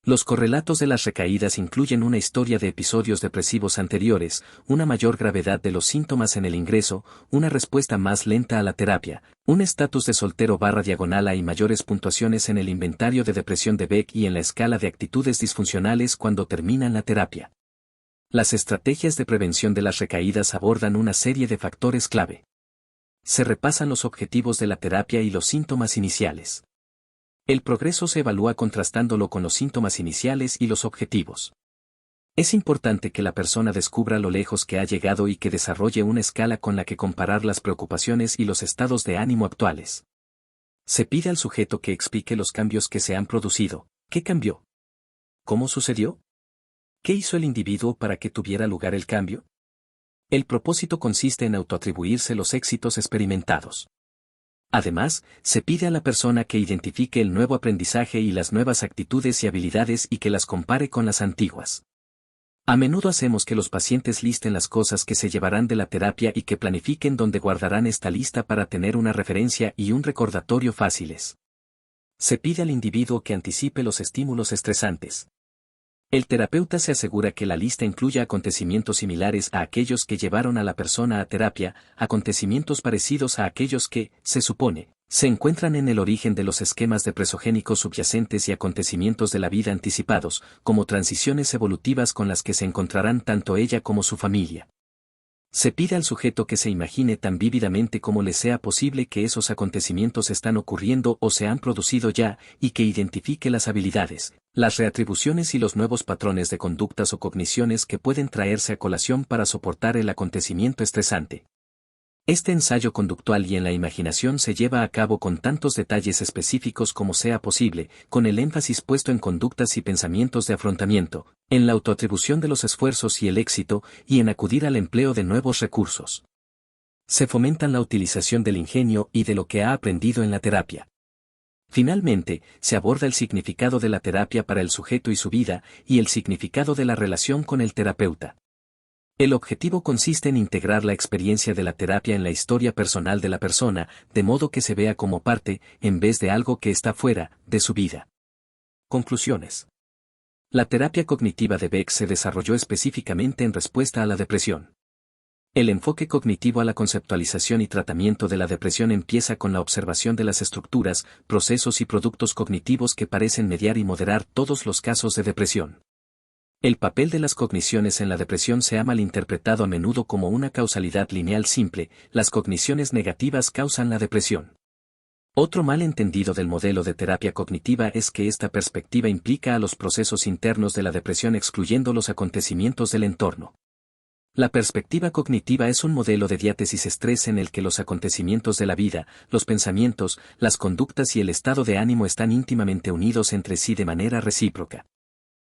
Los correlatos de las recaídas incluyen una historia de episodios depresivos anteriores, una mayor gravedad de los síntomas en el ingreso, una respuesta más lenta a la terapia, un estatus de soltero /A y mayores puntuaciones en el inventario de depresión de Beck y en la escala de actitudes disfuncionales cuando terminan la terapia. Las estrategias de prevención de las recaídas abordan una serie de factores clave. Se repasan los objetivos de la terapia y los síntomas iniciales. El progreso se evalúa contrastándolo con los síntomas iniciales y los objetivos. Es importante que la persona descubra lo lejos que ha llegado y que desarrolle una escala con la que comparar las preocupaciones y los estados de ánimo actuales. Se pide al sujeto que explique los cambios que se han producido. ¿Qué cambió? ¿Cómo sucedió? ¿Qué hizo el individuo para que tuviera lugar el cambio? El propósito consiste en autoatribuirse los éxitos experimentados. Además, se pide a la persona que identifique el nuevo aprendizaje y las nuevas actitudes y habilidades y que las compare con las antiguas. A menudo hacemos que los pacientes listen las cosas que se llevarán de la terapia y que planifiquen dónde guardarán esta lista para tener una referencia y un recordatorio fáciles. Se pide al individuo que anticipe los estímulos estresantes. El terapeuta se asegura que la lista incluya acontecimientos similares a aquellos que llevaron a la persona a terapia, acontecimientos parecidos a aquellos que, se supone, se encuentran en el origen de los esquemas depresogénicos subyacentes y acontecimientos de la vida anticipados, como transiciones evolutivas con las que se encontrarán tanto ella como su familia. Se pide al sujeto que se imagine tan vívidamente como le sea posible que esos acontecimientos están ocurriendo o se han producido ya, y que identifique las habilidades, las reatribuciones y los nuevos patrones de conductas o cogniciones que pueden traerse a colación para soportar el acontecimiento estresante. Este ensayo conductual y en la imaginación se lleva a cabo con tantos detalles específicos como sea posible, con el énfasis puesto en conductas y pensamientos de afrontamiento, en la autoatribución de los esfuerzos y el éxito, y en acudir al empleo de nuevos recursos. Se fomentan la utilización del ingenio y de lo que ha aprendido en la terapia. Finalmente, se aborda el significado de la terapia para el sujeto y su vida, y el significado de la relación con el terapeuta. El objetivo consiste en integrar la experiencia de la terapia en la historia personal de la persona, de modo que se vea como parte, en vez de algo que está fuera, de su vida. Conclusiones. La terapia cognitiva de Beck se desarrolló específicamente en respuesta a la depresión. El enfoque cognitivo a la conceptualización y tratamiento de la depresión empieza con la observación de las estructuras, procesos y productos cognitivos que parecen mediar y moderar todos los casos de depresión. El papel de las cogniciones en la depresión se ha malinterpretado a menudo como una causalidad lineal simple, las cogniciones negativas causan la depresión. Otro malentendido del modelo de terapia cognitiva es que esta perspectiva implica a los procesos internos de la depresión excluyendo los acontecimientos del entorno. La perspectiva cognitiva es un modelo de diátesis estrés en el que los acontecimientos de la vida, los pensamientos, las conductas y el estado de ánimo están íntimamente unidos entre sí de manera recíproca.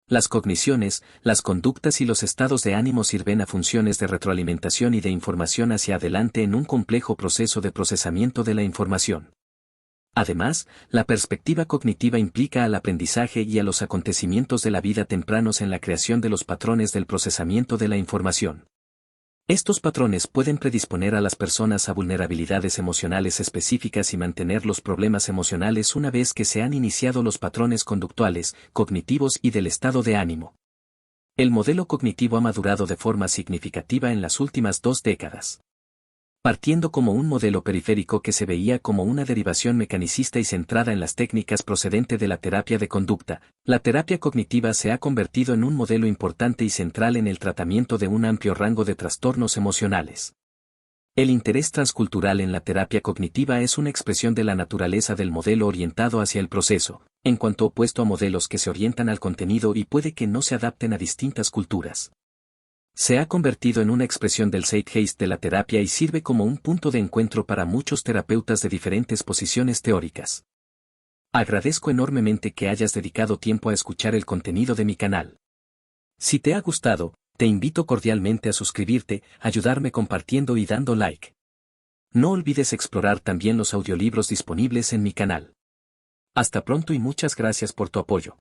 Las cogniciones, las conductas y los estados de ánimo sirven a funciones de retroalimentación y de información hacia adelante en un complejo proceso de procesamiento de la información. Además, la perspectiva cognitiva implica al aprendizaje y a los acontecimientos de la vida tempranos en la creación de los patrones del procesamiento de la información. Estos patrones pueden predisponer a las personas a vulnerabilidades emocionales específicas y mantener los problemas emocionales una vez que se han iniciado los patrones conductuales, cognitivos y del estado de ánimo. El modelo cognitivo ha madurado de forma significativa en las últimas 2 décadas. Partiendo como un modelo periférico que se veía como una derivación mecanicista y centrada en las técnicas procedente de la terapia de conducta, la terapia cognitiva se ha convertido en un modelo importante y central en el tratamiento de un amplio rango de trastornos emocionales. El interés transcultural en la terapia cognitiva es una expresión de la naturaleza del modelo orientado hacia el proceso, en cuanto opuesto a modelos que se orientan al contenido y puede que no se adapten a distintas culturas. Se ha convertido en una expresión del zeitgeist de la terapia y sirve como un punto de encuentro para muchos terapeutas de diferentes posiciones teóricas. Agradezco enormemente que hayas dedicado tiempo a escuchar el contenido de mi canal. Si te ha gustado, te invito cordialmente a suscribirte, ayudarme compartiendo y dando like. No olvides explorar también los audiolibros disponibles en mi canal. Hasta pronto y muchas gracias por tu apoyo.